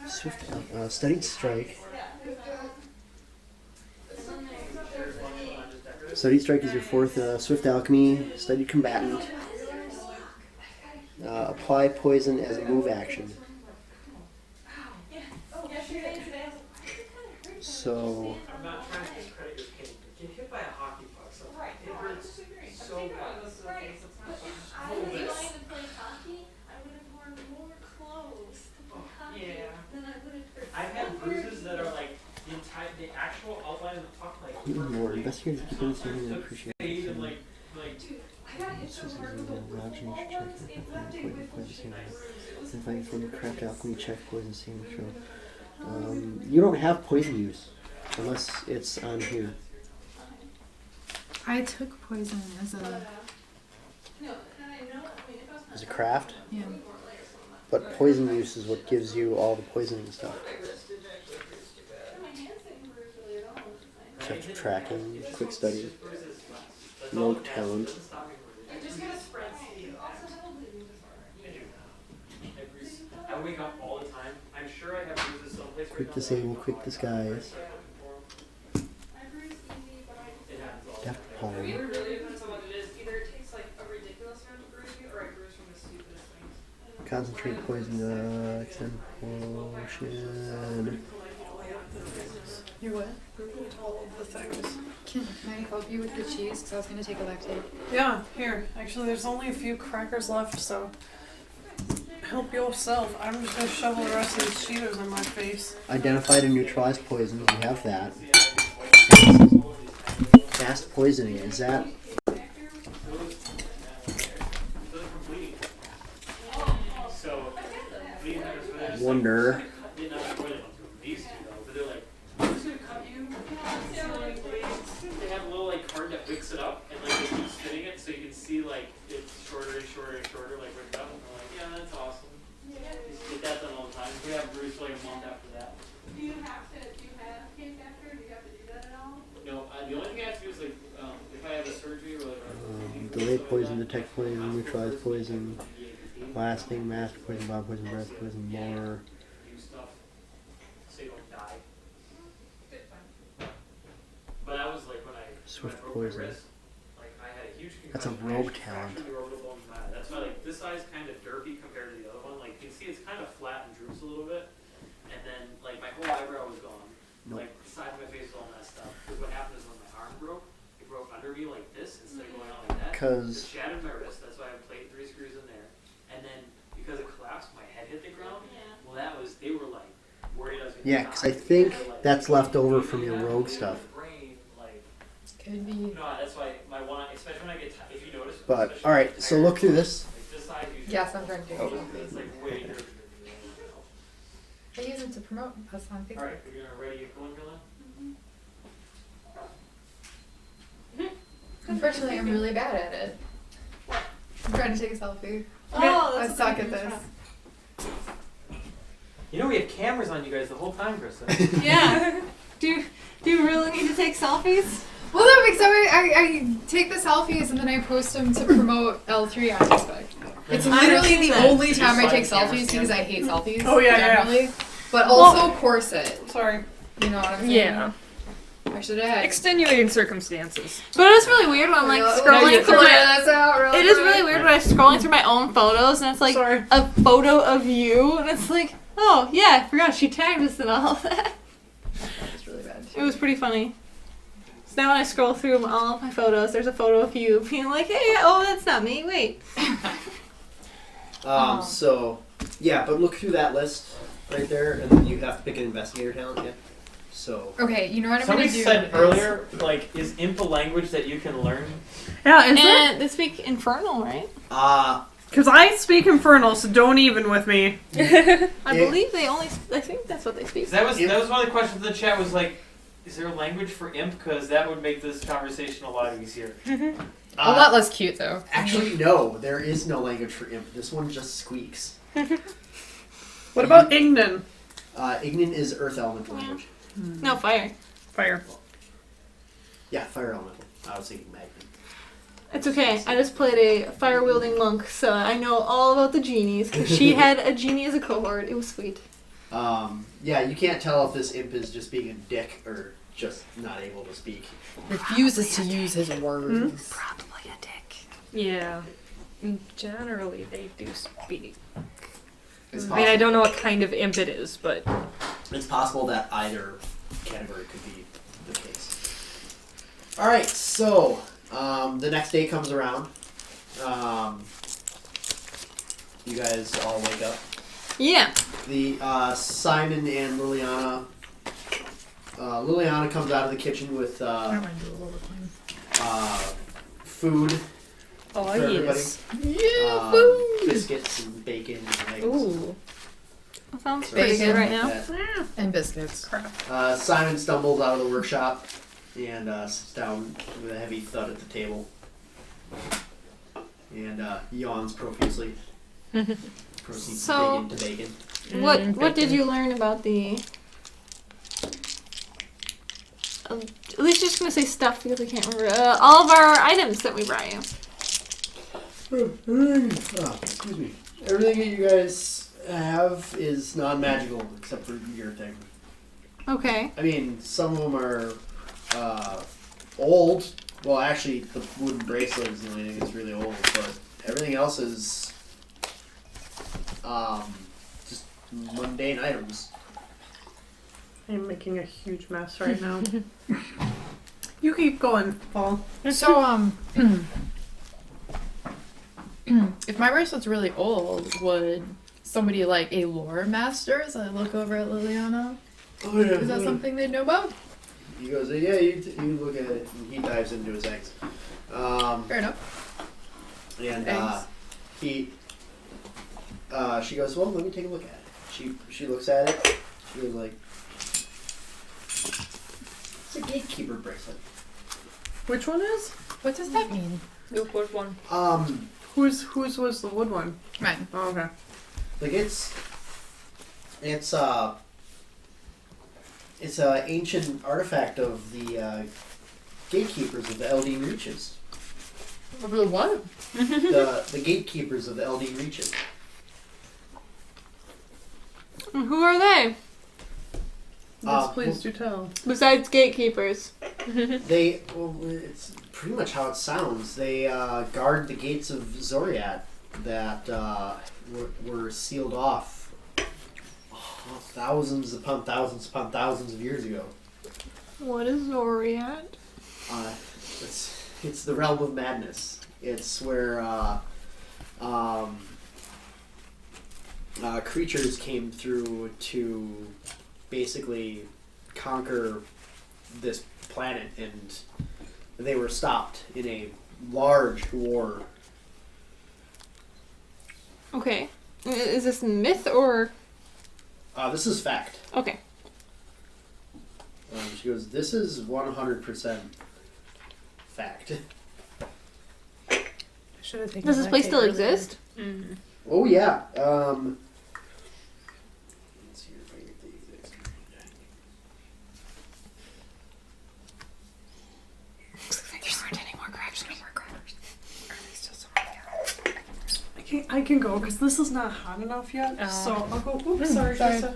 Studied strike. Studied strike is your 4th. Swift alchemy. Studied combatant. Apply poison as a move action. So. I'm not trying to discredit your pain, but get hit by a hockey puck. So it hurts so bad. I was going to play hockey, I would have worn more clothes to play hockey than I would have for I've had bruises that are like the actual outline of the puck, like More investigators keep understanding and took appreciate fade and like I got hit so hard with the wall once, it left a whiffle shape bruise. It was from the craft alchemy check poison saving throw. You don't have poison use unless it's on here. I took poison as a As a craft, yeah. but poison use is what gives you all the poisoning stuff. Check tracking, quick study, rogue talent. just gotta spread seed. I wake up all the time. I'm sure I have bruises someplace. Quick disable, quick disguise. It happens all the time. Deft palm. It really depends on what it is. Either it takes like a ridiculous amount to bruise you, or I bruise from the stupidest things. Concentrate poison, extend potion. You what? All of the things. Can I help you with the cheese? Because I was going to take a lactate. Yeah, here. Actually, there's only a few crackers left, so help yourself. I'm just gonna shovel the rest of these Cheetos in my face. Identified and neutralized poisons, you have that. poisoning. Is that So, wonder? these two though, but they're like, I'm just gonna cut you. They have a little like card that wicks it up and like they keep spinning it so you can see like it's shorter and shorter and shorter, like wicked up. And I'm like, yeah, that's awesome. Just get that done all the time. We have Bruce for like a month after that. Do you have kids after? Do you have to do that at all? No, the only thing I have to do is like, if I have a surgery or like Delay poison, detect poison, neutralize poison, blasting, master poison, bomb poison, breath poison, more. do stuff so you don't die. But that was like when I Swift broke poison. my wrist. Like I had a huge That's a concussion. rogue I actually talent. fractured the orbital bone in my eye. That's why like this eye's kind of derpy compared to the other one. Like you can see it's kind of flat and droops a little bit. And then like my whole eyebrow was gone. Nope. Like the side of my face was all messed up. Because what happened is when my arm broke, it broke under me like this instead of going out like that. It 'Cause- shattered my wrist. That's why I played 3 screws in there. And then because it collapsed, my head hit the ground. Well, that was they were like worried I was gonna Yeah, die. 'cause I think They were like, that's left over "You from your have rogue to stuff. brain, like, Could be. no, that's why my one eye, especially when I get if you notice. But especially all when I right, get so tired, look through this. Like this side usually. Yes, I'm trying to take It's like way dirtier than the other one. I use it to promote us on Facebook. All right, we're gonna ready to go in, Carolyn? Unfortunately, I'm really bad at it. I'm trying to take a selfie. Oh, I suck at this. You know we have cameras on you guys the whole time, Krista. Yeah. Do you really need to take selfies? Well, no, because I take the selfies and then I post them to promote L3 on Facebook. It's literally the only time I take selfies because I hate selfies. Oh, yeah, yeah. generally. But also corset. Sorry. You know what I'm saying? Yeah. I should have had. Extenuating circumstances. But it's really weird when I'm like scrolling through my. this out real It is quick. really weird when I'm scrolling through my own photos and it's like Sorry. a photo of you and it's like, oh yeah, I forgot she tagged us and all of that. It's really bad. It was pretty funny. So now when I scroll through all of my photos, there's a photo of you being like, hey, oh, that's not me. Wait. So yeah, but look through that list right there, and then you have to pick an investigator talent. Yeah. So Okay, you know what I'm Somebody gonna do? said is- earlier, like, is imp a language that you can learn? Yeah, is it? And they speak Infernal, right? Because I speak Infernal, so don't even with me. I Yeah. believe I think that's what they speak. That was one of the questions in the chat was like, is there a language for imp? Because that would make this conversation a lot easier. A lot less cute though. Actually, no, there is no language for imp. This one just squeaks. What about Ignan? Ignan is earth elemental language. No, fire. Fire. Yeah, fire elemental. I was thinking magnet. It's okay. I just played a fire-wielding monk, so I know all about the genies, because she had a genie as a cohort. It was sweet. Yeah, you can't tell if this imp is just being a dick or just not able to speak. Refuses to use his words. Probably a dick. Yeah. Generally, they do speak. It's I mean, I don't know what kind of imp it is, but It's possible that either category could be the case. All right, so the next day comes around. You guys all wake up. Yeah. The Simon and Liliana. Liliana comes out of the kitchen with food oh for everybody. yes. Biscuits and bacon and eggs. Ooh. That sounds So pretty Bacon. good right now. that. And biscuits. Simon stumbles out of the workshop and sits down with a heavy thud at the table and yawns profusely. Proceeds So- bacon to bacon. What did you learn about the? At least just gonna say stuff because I can't remember. All of our items that we brought you. Excuse me. Everything that you guys have is non-magical except for your thing. Okay. I mean, some of them are old. Well, actually, the wooden bracelet is the only thing that's really old, but everything else is just mundane items. I'm making a huge mess right now. You keep going, Paul. So, if my bracelet's really old, would somebody like a lore master as I look over at Liliana? Oh yeah. Is that something they know about? he goes, yeah, you look at it, and he dives into his eggs. Fair enough. And she goes, well, let me take a look at it. She looks at it. She was like, it's a gatekeeper bracelet. Which one is? What does that mean? Which one? Whose was the wood one? Mine. Oh, okay. Like it's a ancient artifact of the gatekeepers of the Eldeen Reaches. Of the what? the gatekeepers of the Eldeen Reaches. And who are they? Yes, please do tell. Besides gatekeepers. It's pretty much how it sounds. They guard the gates of Zoriat that were sealed off thousands upon thousands of years ago. What is Zoriat? It's the realm of madness. It's where creatures came through to basically conquer this planet, and they were stopped in a large war. Okay. Is this myth or... This is fact. Okay. She goes, this is 100% fact. Does this place still exist? Mm-hmm. Oh yeah. Let's see if I get the exact- There aren't any more cracks. No more crackers. Are they still somewhere? I can go because this is not hot enough yet. Oh. So I'll go. Oops, sorry, Krista.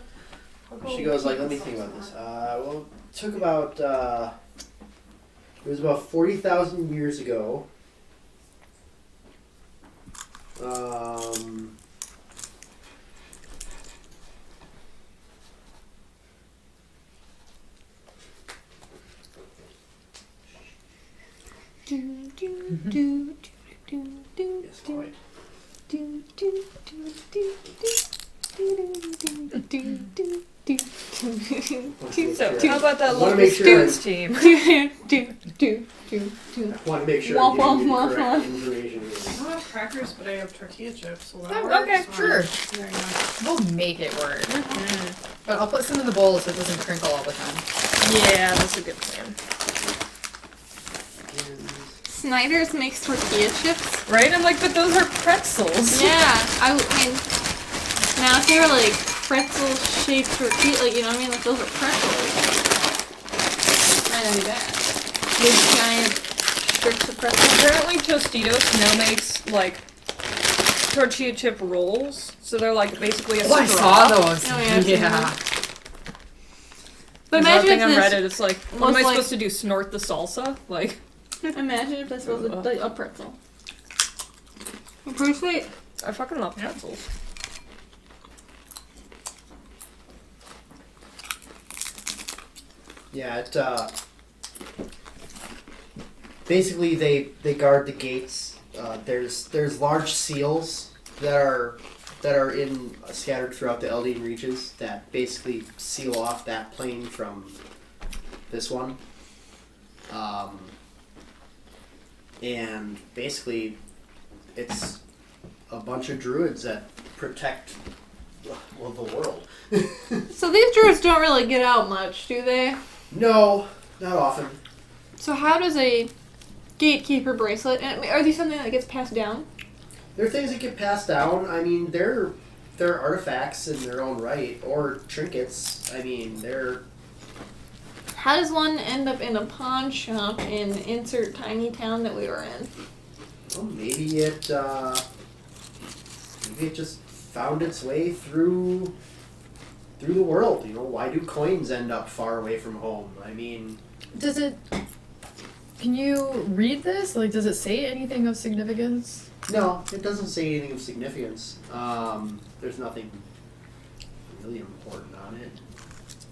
I'll go. She goes like, let me think about this. Well, it took about it was about 40,000 years ago. Yes, quite. So, how about that Wanna local make sure Scoots team? I want to make sure Womp, I'm giving you womp, the correct womp. information. I don't have crackers, but I have tortilla chips. So that Oh, works. okay, sure. Very nice. We'll make it work. Mm. But I'll put some in the bowl so it doesn't crinkle all the time. Yeah, that's a good plan. Snyder's makes tortilla chips. Right? I'm like, but those are pretzels. Yeah, I mean, now if they were like pretzel-shaped tortilla, like, you know what I mean? Like, those are pretzels. Might not be bad. Big giant strips of pretzels. Apparently Tostitos now makes, like, tortilla chip rolls. So they're, like, basically a Oh, I straw. saw those. Oh, yeah, I've seen Yeah. But There's that imagine thing if on this, Reddit, it's like, what was am I like- supposed to do, snort the salsa? Like, imagine if this was a pretzel. I'm pretty sweet. I fucking love pretzels. Yeah, it basically they guard the gates. There's large seals that are scattered throughout the Eldeen Reaches that basically seal off that plane from this one. And basically it's a bunch of druids that protect the world. So these druids don't really get out much, do they? No, not often. So how does a gatekeeper bracelet, and are these something that gets passed down? They're things that get passed down. I mean, they're artifacts in their own right, or trinkets. I mean, they're... How does one end up in a pawn shop in insert tiny town that we were in? Well, maybe it just found its way through the world. You know, why do coins end up far away from home? I mean, Does it... Can you read this? Like, does it say anything of significance? no, it doesn't say anything of significance. There's nothing really important on it.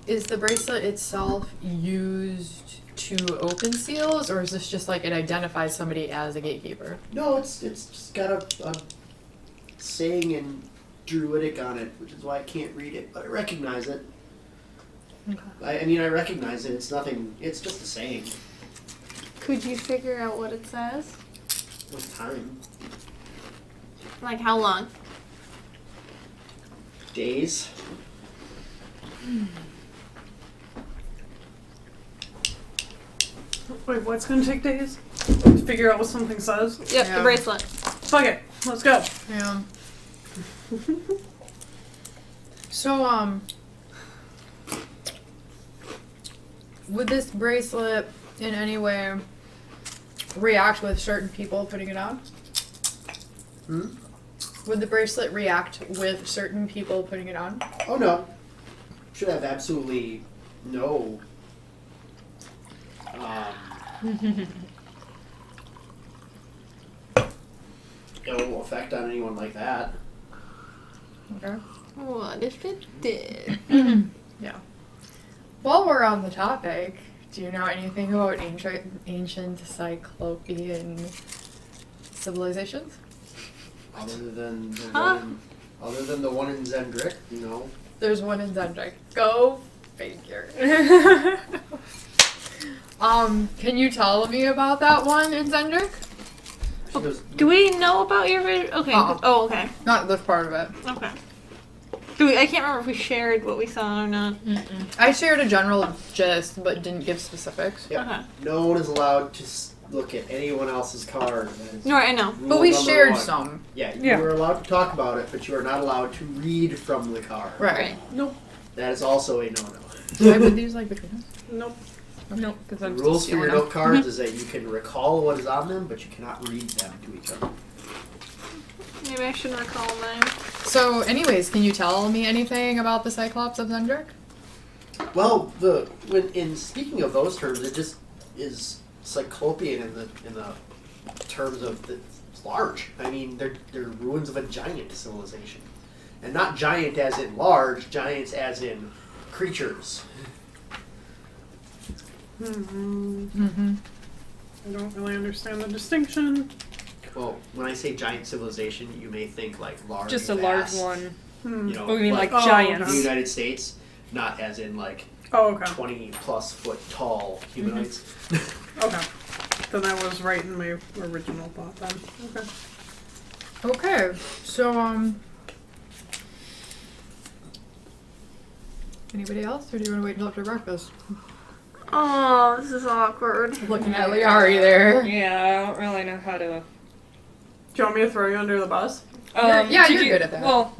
Is the bracelet itself used to open seals, or is this just like it identifies somebody as a gatekeeper? No, it's just got a saying in Druidic on it, which is why I can't read it, but I recognize it. I mean, I recognize it. It's nothing. It's just a saying Could you figure out what it says? with time. Like how long? Days. Wait, what's gonna take days? To figure out what something says? Yep, Yeah. the bracelet. Fuck it. Let's go. Yeah. So, would this bracelet in any way react with certain people putting it on? Hmm? Would the bracelet react with certain people putting it on? Oh no. Should have absolutely no. No effect on anyone like that. Okay. What if it did? While we're on the topic, do you know anything about ancient Cyclopean civilizations? Other than the Huh? other than the one in Zendrick, you know. There's one in Zendrick. Go figure. Can you tell me about that one in Zendrick? She goes, Do we know about your vision? Okay. Oh, okay. Not this part of it. Okay. I can't remember if we shared what we saw or not. I shared a general gist, but didn't give specifics. Yep. Okay. No one is allowed to look at anyone else's card. That is No, I know. rule But we number shared one. some. Yeah, you Yeah. were allowed to talk about it, but you are not allowed to read from the card. Right. Nope. That is also a no-no. Do I put these like between us? Nope. Nope, because The I'm rules still for your stealing note cards is that you can recall what is on them, but you cannot read them to each other. Maybe I should recall mine. So, anyways, can you tell me anything about the Cyclops of Zendrick? Well, in speaking of those terms, it just is cyclopean in the terms of it's large. I mean, they're ruins of a giant civilization, and not giant as in large, giants as in creatures. Mm-hmm. I don't really understand the distinction. Well, when I say giant civilization, you may think like large, just a large vast, one. You know, But we mean like Oh, giants. the United States, not as in like Oh, okay. 20+ foot tall humanoids. Okay. Then I was right in my original thought then. Okay. Okay, so, anybody else, or do you want to wait until after breakfast? Oh, this is awkward. Looking at Liari there. Yeah, I don't really know how to. Do you want me to throw you under the bus? Yeah, did you're you- good at that. Well,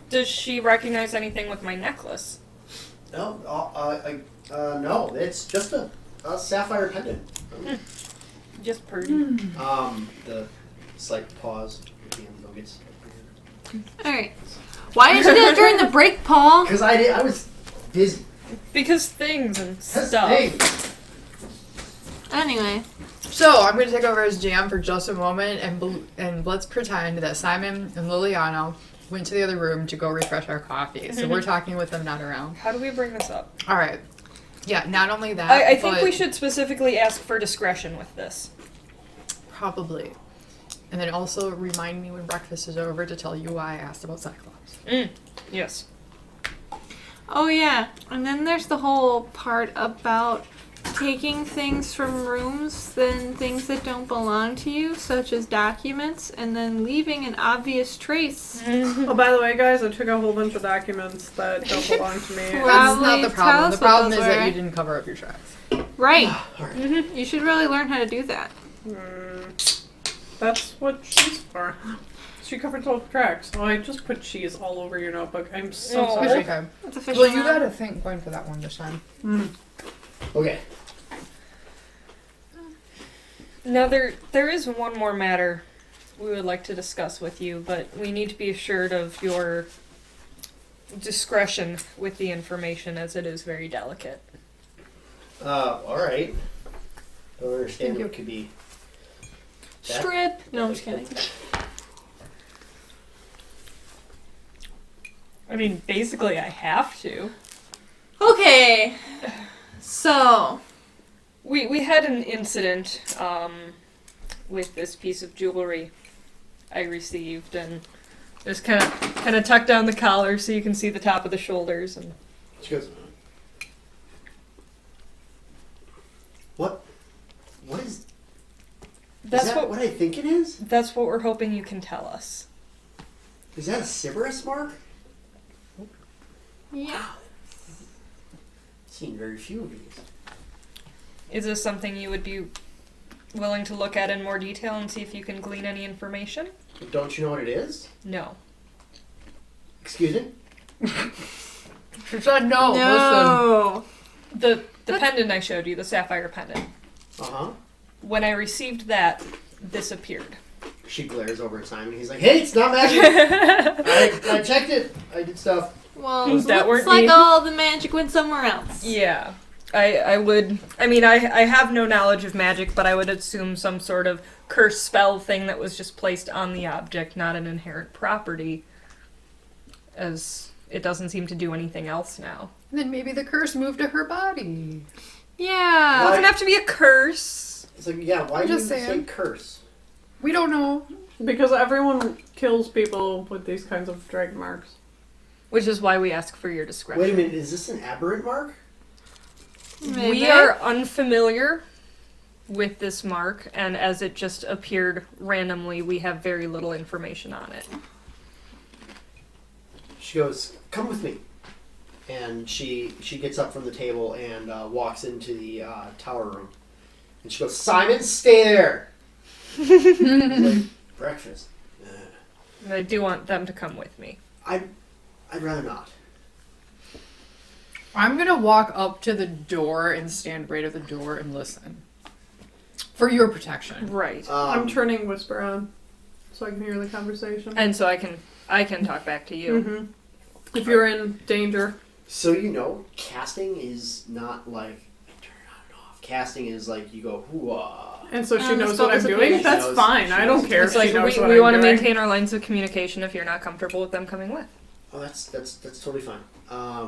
does she recognize anything with my necklace? No, no, it's just a sapphire pendant. Just pretty. The slight pause at the end though gets. Alright. Why did you do that during the break, Paul? Because I was busy. Because things and That's stuff. the thing. Anyway. So, I'm going to take over as GM for just a moment, and let's pretend that Simon and Liliana went to the other room to go refresh our coffee. So, we're talking with them not around. How do we bring this up? Alright. Yeah, not only that, I think but we should specifically ask for discretion with this. probably. And then also remind me when breakfast is over to tell you why I asked about Cyclops. Yes. Oh, yeah. And then there's the whole part about taking things from rooms, then things that don't belong to you, such as documents, and then leaving an obvious trace. Oh, by the way, guys, I took a whole bunch of documents that don't belong to me. That's not Probably the tell problem. us The what problem those is that were. you didn't cover up your tracks. Right. Alright. You should really learn how to do that. That's what she's for. She covered all the tracks. Oh, I just put cheese all over your notebook. I'm so Oh. It's sorry. okay. That's official. Well, you gotta thank Gwen for that one this time. Okay. Now there is one more matter we would like to discuss with you, but we need to be assured of your discretion with the information as it is very delicate. Alright. Don't understand what could be. that. Strip. No, I'm just kidding. I mean, basically I have to. Okay. So, We had an incident with this piece of jewelry I received, and just kind of tuck down the collar so you can see the top of the shoulders. And She goes, What is That's that what I think it is? that's what we're hoping you can tell us. Is that a Sybaris mark? Yeah. Seen very few of these. Is this something you would be willing to look at in more detail and see if you can glean any information? Don't you know what it is? No. Excuse me? She said no. Listen. No. The pendant I showed you, the sapphire pendant. Uh-huh. When I received that, this appeared. She glares over at Simon. He's like, hey, it's not magic. I checked it. I did stuff. Well, That looks weren't like me. all the magic went somewhere else. Yeah. I have no knowledge of magic, but I would assume some sort of curse spell thing that was just placed on the object, not an inherent property, as it doesn't seem to do anything else now. Then maybe the curse moved to her body. Yeah. It doesn't have to be a curse. It's like, yeah, why I'm do you just say saying. curse? We don't know. Because everyone kills people with these kinds of dragon marks. Which is why we ask for your discretion. Wait a minute, is this an aberrant mark? Maybe. We are unfamiliar with this mark, and as it just appeared randomly, we have very little information on it. She goes, come with me. And she gets up from the table and walks into the tower room. And she goes, Simon, stay there! He's like, breakfast. And I do want them to come with me. I'd rather not. I'm gonna walk up to the door and stand right at the door and listen. For your protection. Right. I'm turning Whisper on so I can hear the conversation. And so I can talk back to you. Mm-hmm. If you're in danger. So you know, casting is not like turn on and off. Casting is like you go hoo-ah. And so she the knows spell what I'm disappears. doing? That's She knows- fine. she I don't knows. care It's if like she knows what we I'm want to doing. maintain our lines of communication if you're not comfortable with them coming with. Oh, that's totally fine.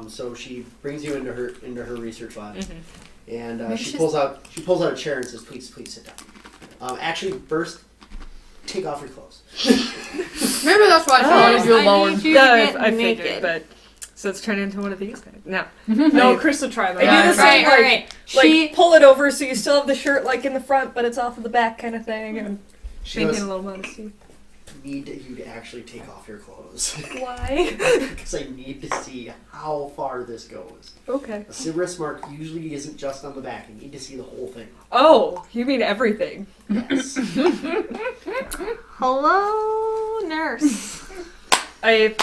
So she brings you into her research lab, and Maybe she she's- pulls out a chair and says, "Please sit down." Actually, first, take off your clothes. Maybe that's why she wanted you I alone. need you to get I naked. figured, but so it's turned into one of these guys. No. No, Krista, try that. I do the same, Alright, like, alright. like pull it over so you still have the shirt like in the front, but it's off of the back kind of thing, and She maintain goes, a little modesty. "Need you to actually take off your clothes Why? because I need to see how far this goes." Okay. A Sybaris mark usually isn't just on the back. You need to see the whole thing. Oh, you mean everything? Yes. Hello, nurse. I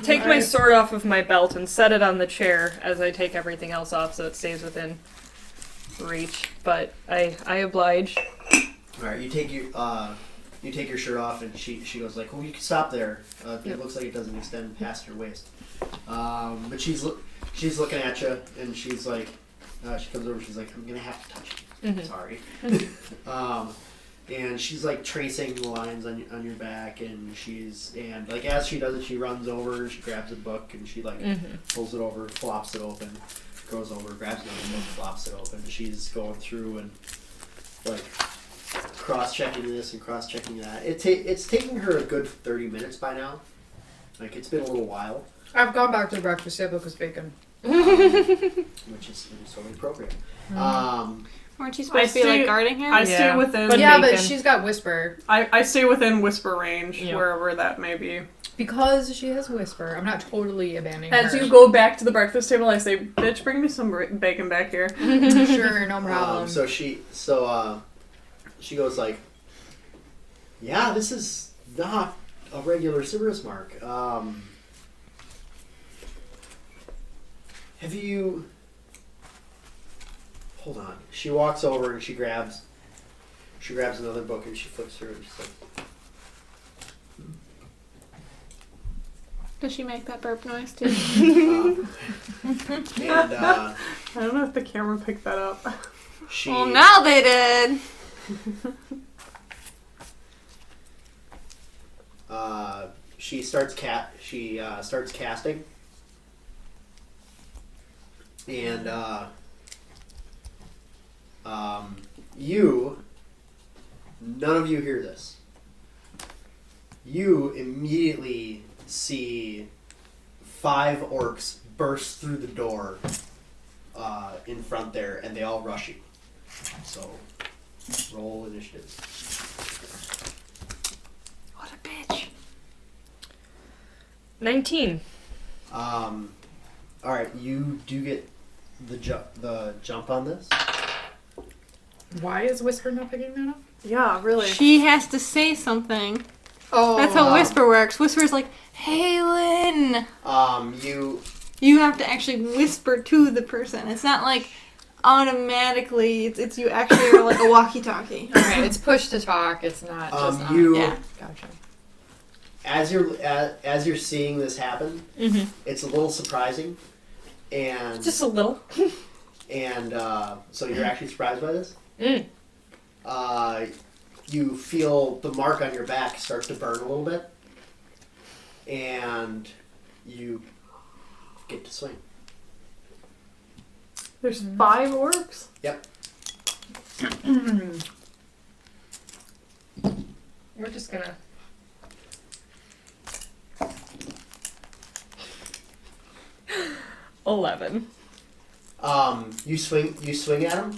take my sword off of my belt and set it on the chair as I take everything else off so it stays within reach. But I oblige. All right, you take your shirt off, and she goes like, "Well, you can stop there. It looks like it doesn't extend past your waist." But she's looking at you, and she's like, she comes over. She's like, "I'm gonna have to touch you. Mhm. Sorry." And she's like tracing the lines on your back, and like as she does it, she runs over, she grabs a book, and she like pulls it over, flops it open, goes over, grabs another book, flops it open. She's going through and like cross-checking this and cross-checking that. It's taking her a good 30 minutes by now. Like it's been a little while, I've gone back to the breakfast table because bacon. which is totally appropriate. Weren't you supposed to be like guarding her? I stay within. But Yeah, bacon. but she's got whisper. I stay within whisper range, Yeah. wherever that may be. Because she has whisper. I'm not totally abandoning As her. you go back to the breakfast table, I say, "Bitch, bring me some bacon back here." Sure, no problem. So she goes like, "Yeah, this is not a regular Sybaris mark. Have you?" Hold on. She walks over and she grabs another book and she flips through and she's like, Does she make that burp noise too? and I don't know if the camera picked that up. she Well, now they did. she starts casting, and none of you hear this. You immediately see 5 orcs burst through the door in front there, and they all rush you. So, roll initiative. What a bitch. 19. Alright, you do get the jump on this. Why is Whisper not picking that up? Yeah, really. She has to say something. Oh, That's how Whisper works. Whisper's like, hey, Lynn. You You have to actually whisper to the person. It's not like automatically. It's you actually are like a walkie-talkie. Okay, it's push to talk. It's not just on. you Yeah. Gotcha. as you're seeing this happen, it's a little surprising, and Just a little. so you're actually surprised by this. Mm. You feel the mark on your back start to burn a little bit, and you get to swing. There's 5 orcs? Yep. We're just gonna. $11. You swing at them,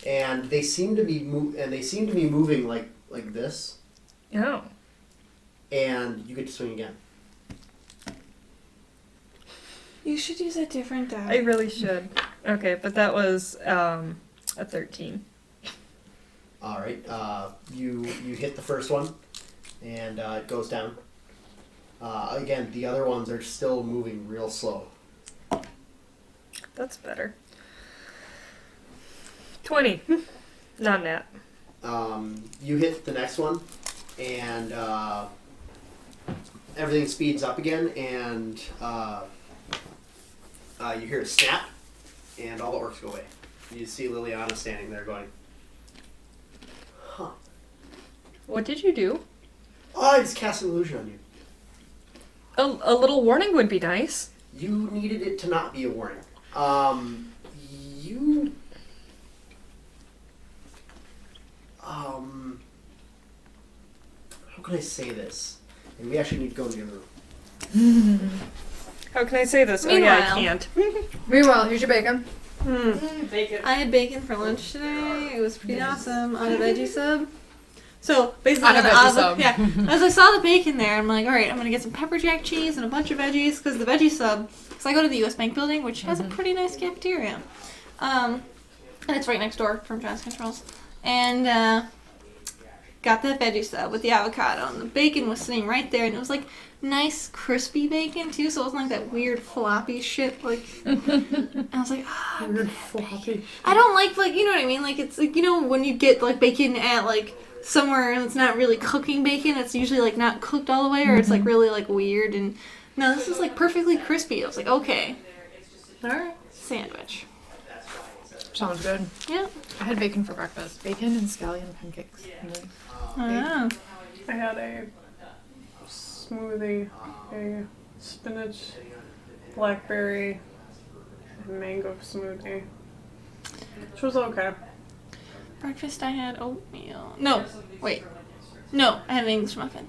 and they seem to be moving like this, Oh. and you get to swing again. You should use a different die. I really should. Okay, but that was a 13. All right. You hit the first one, and it goes down. Again, the other ones are still moving real slow. That's better. 20. Not nat. You hit the next one, and everything speeds up again, and you hear a snap, and all the orcs go away. You see Liliana standing there going, huh. What did you do? Oh, I just cast an illusion on you. A little warning would be nice. You needed it to not be a warning. You... how can I say this? And we actually need to go into the other room. How can I say this? Oh yeah, I Meanwhile. can't. Meanwhile, here's your bacon. Bacon. I had bacon for lunch today. It was pretty awesome on a veggie sub. So basically, On a veggie sub. Yeah, as I saw the bacon there, I'm like, all right, I'm gonna get some pepper jack cheese and a bunch of veggies because the veggie sub. Because I go to the U.S. Bank building, which has a pretty nice cafeteria, and it's right next door from John's Controls. And got that veggie sub with the avocado, and the bacon was sitting right there, and it was like nice crispy bacon too, so it wasn't like that weird floppy shit. Like, and I was like, ah, Weird floppy. I don't like you know what I mean? Like it's like, you know, when you get like bacon at like somewhere and it's not really cooking bacon, it's usually like not cooked all the way, or it's like really like weird. And no, this is like perfectly crispy. I was like, okay, all right, sandwich. Sounds good. Yeah. I had bacon for breakfast. Bacon and scallion pancakes. And then Oh. I had a smoothie, a spinach, blackberry, mango smoothie, which was okay. Breakfast I had oatmeal. No, wait. No, I had an English muffin.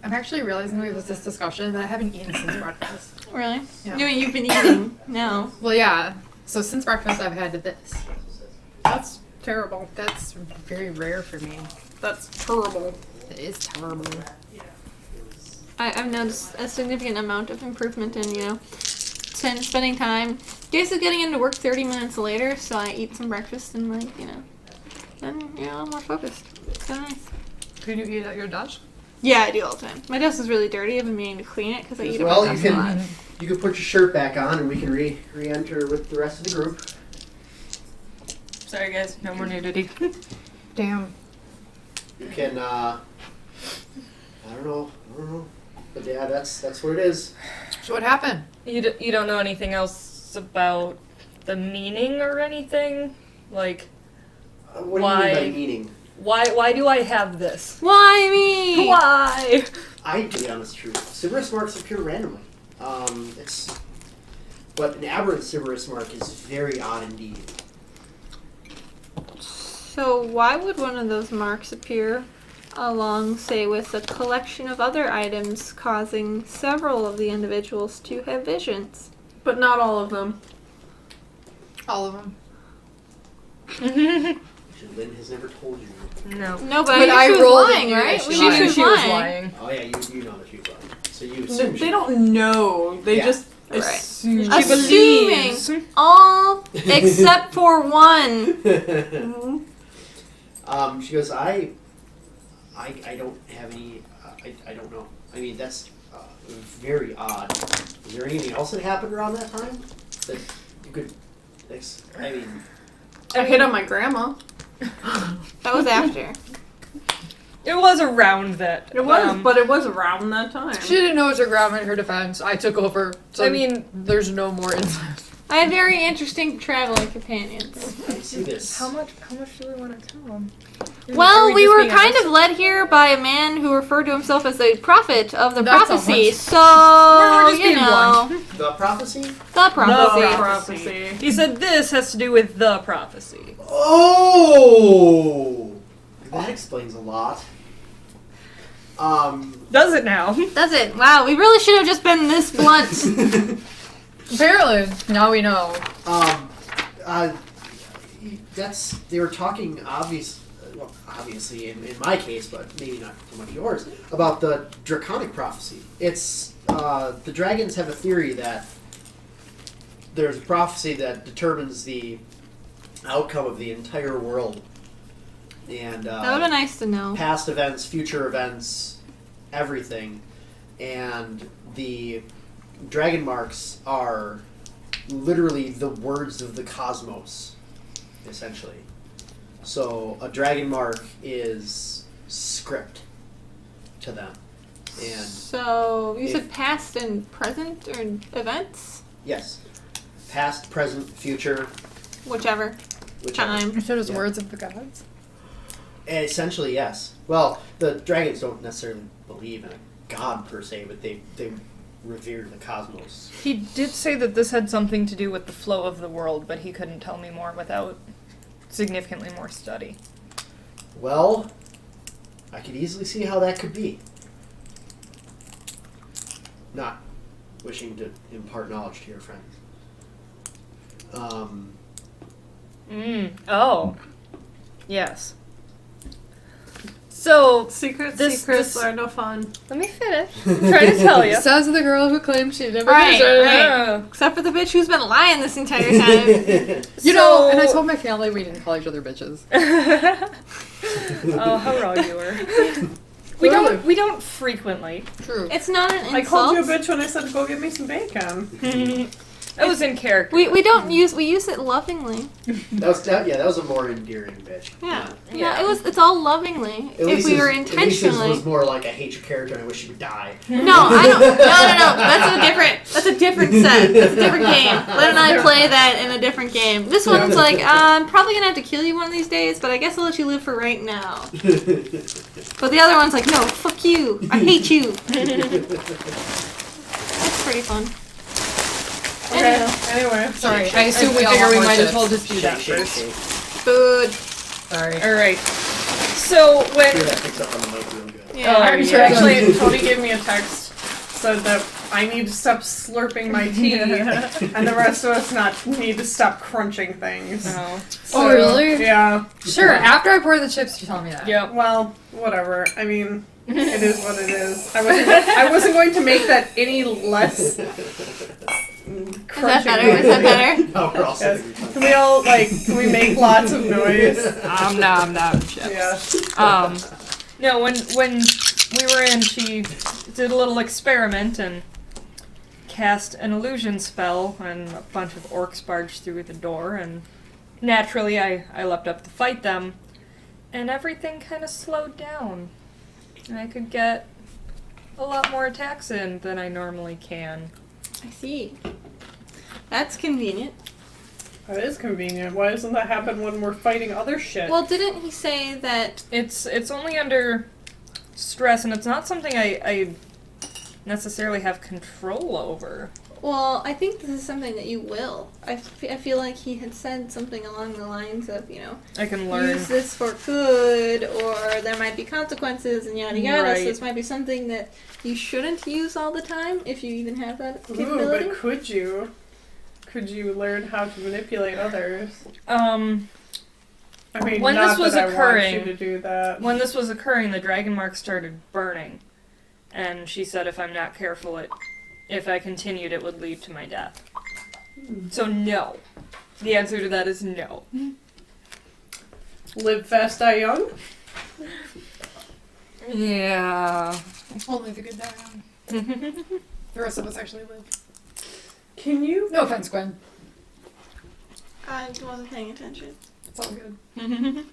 I'm actually realizing we have this discussion that I haven't eaten since breakfast. Really? Yeah. No, you've been eating. No. Well, yeah. So since breakfast, I've had this. That's terrible. That's very rare for me. That's terrible. It is terrible. I've noticed a significant amount of improvement in, you know, spending time. Basically getting into work 30 minutes later, so I eat some breakfast and, like, you know, then, you know, I'm more focused. So nice. Can you eat at your desk? Yeah, I do all the time. My desk is really dirty. I've been meaning to clean it because I eat at Well, my you desk a lot. can you can put your shirt back on, and we can re-enter with the rest of the group. Sorry guys, no more nudity. Damn. You can. I don't know. But yeah, that's what it is. So what happened? You don't know anything else about the meaning or anything? Like, What Why? do you mean by meaning? why do I have this? Why me? Why? I, to be honest, true. Sybaris marks appear randomly. But an aberrant Sybaris mark is very odd indeed. So why would one of those marks appear along, say, with a collection of other items, causing several of the individuals to have visions? But not all of them. All of them. Lynn has never told you. No. No, but, But I I knew she was rolled lying, it, right? she We was knew lying. she was lying. Oh yeah, you know that she was lying. So you assume They don't know. They Yeah. just Right. assume. She Assuming believes. all except for one. She goes, I don't have any. I don't know. I mean, that's very odd. Is there anything else that happened around that time that you could? I mean, I hit on my grandma. That was after. It was around that. It was, but it was around that time. She didn't know it was her grandma in her defense. I took over. So I mean, there's no more insight. I had very interesting traveling companions. I see this. how much do we want to tell them? Well, we were kind of led here by a man who referred to himself as a prophet of the That's prophecy. a So, We're just you being know, The prophecy. the prophecy. prophecy. He said this has to do with the prophecy. Oh, that explains a lot. Does it now? That's it. Wow, we really should have just been this blunt. Apparently, now we know. They were talking obviously in my case, but maybe not so much yours, about the draconic prophecy. It's the dragons have a theory that there's a prophecy that determines the outcome of the entire world, and That would be nice to know. past events, future events, everything, and the dragon marks are literally the words of the cosmos, essentially. So a dragon mark is script to them, and So, you said past and present or yes, events? past, present, future, Whichever. whichever. Time. You said it's Yeah. words of the gods. Essentially, yes. Well, the dragons don't necessarily believe in a god per se, but they revere the cosmos. He did say that this had something to do with the flow of the world, but he couldn't tell me more without significantly more study. Well, I could easily see how that could be. Not wishing to impart knowledge to your friends. Oh. Yes. So, Secrets This- are no fun. let me finish. I'm trying to tell you. Says the girl who claimed she never Right, did it. right. Except for the bitch who's been lying this entire time. You know, and I told my family we didn't call each other bitches. Oh, how wrong you were. We don't frequently. True. It's not an insult. I called you a bitch when I said go get me some bacon. That was in character. We don't use we use it lovingly. That was a more endearing bitch. Yeah. Yeah. No, it's all lovingly. If we were At least intentionally. it was more like I hate your character and I wish you would die. No, I don't. No. That's a different set. That's a different game. Len and I play that in a different game. This one's like, I'm probably gonna have to kill you one of these days, but I guess I'll let you live for right now. But the other one's like, no, fuck you. I hate you. That's pretty fun. Okay. Anywho. Anyway. Sorry, I assume we figure all we want might more as well chips. just do that Shake, first. shake. Food. Sorry. All right. So Hear when that picks up on the mic real good. Yeah. Oh, Actually, yeah. actually, Tony gave me a text, said that I need to stop slurping my tea, and the rest of us need to stop crunching things. oh Oh, really? Yeah. Sure, after I pour the chips, you tell me that. yeah. Well, whatever. I mean, it is what it is. I wasn't going to make that any less crunching. Is that better? No, we're all Yes. sitting here. Can we all can we make lots of noise? Nom chips. Yeah. No, when we were in, she did a little experiment and cast an illusion spell, and a bunch of orcs barged through the door, and naturally I leapt up to fight them, and everything kind of slowed down. And I could get a lot more attacks in than I normally can. I see. That's convenient. That is convenient. Why doesn't that happen when we're fighting other shit? Well, didn't he say that? It's only under stress, and it's not something I necessarily have control over. Well, I think this is something that you will. I feel like he had said something along the lines of, I can learn. use this for good, or there might be consequences, and yada yada. Right. So this might be something that you shouldn't use all the time, if you even have that Ooh, capability. but could you? Could you learn how to manipulate others? I mean, When not this was that I want occurring- you to do that. When this was occurring, the dragon mark started burning, and she said if I'm not careful, if I continued, it would lead to my death. So no. The answer to that is no. Live fast, die young? Yeah. Only the good die young. The rest of us actually live. Can you? No offense, Gwen. I wasn't paying attention. It's all good.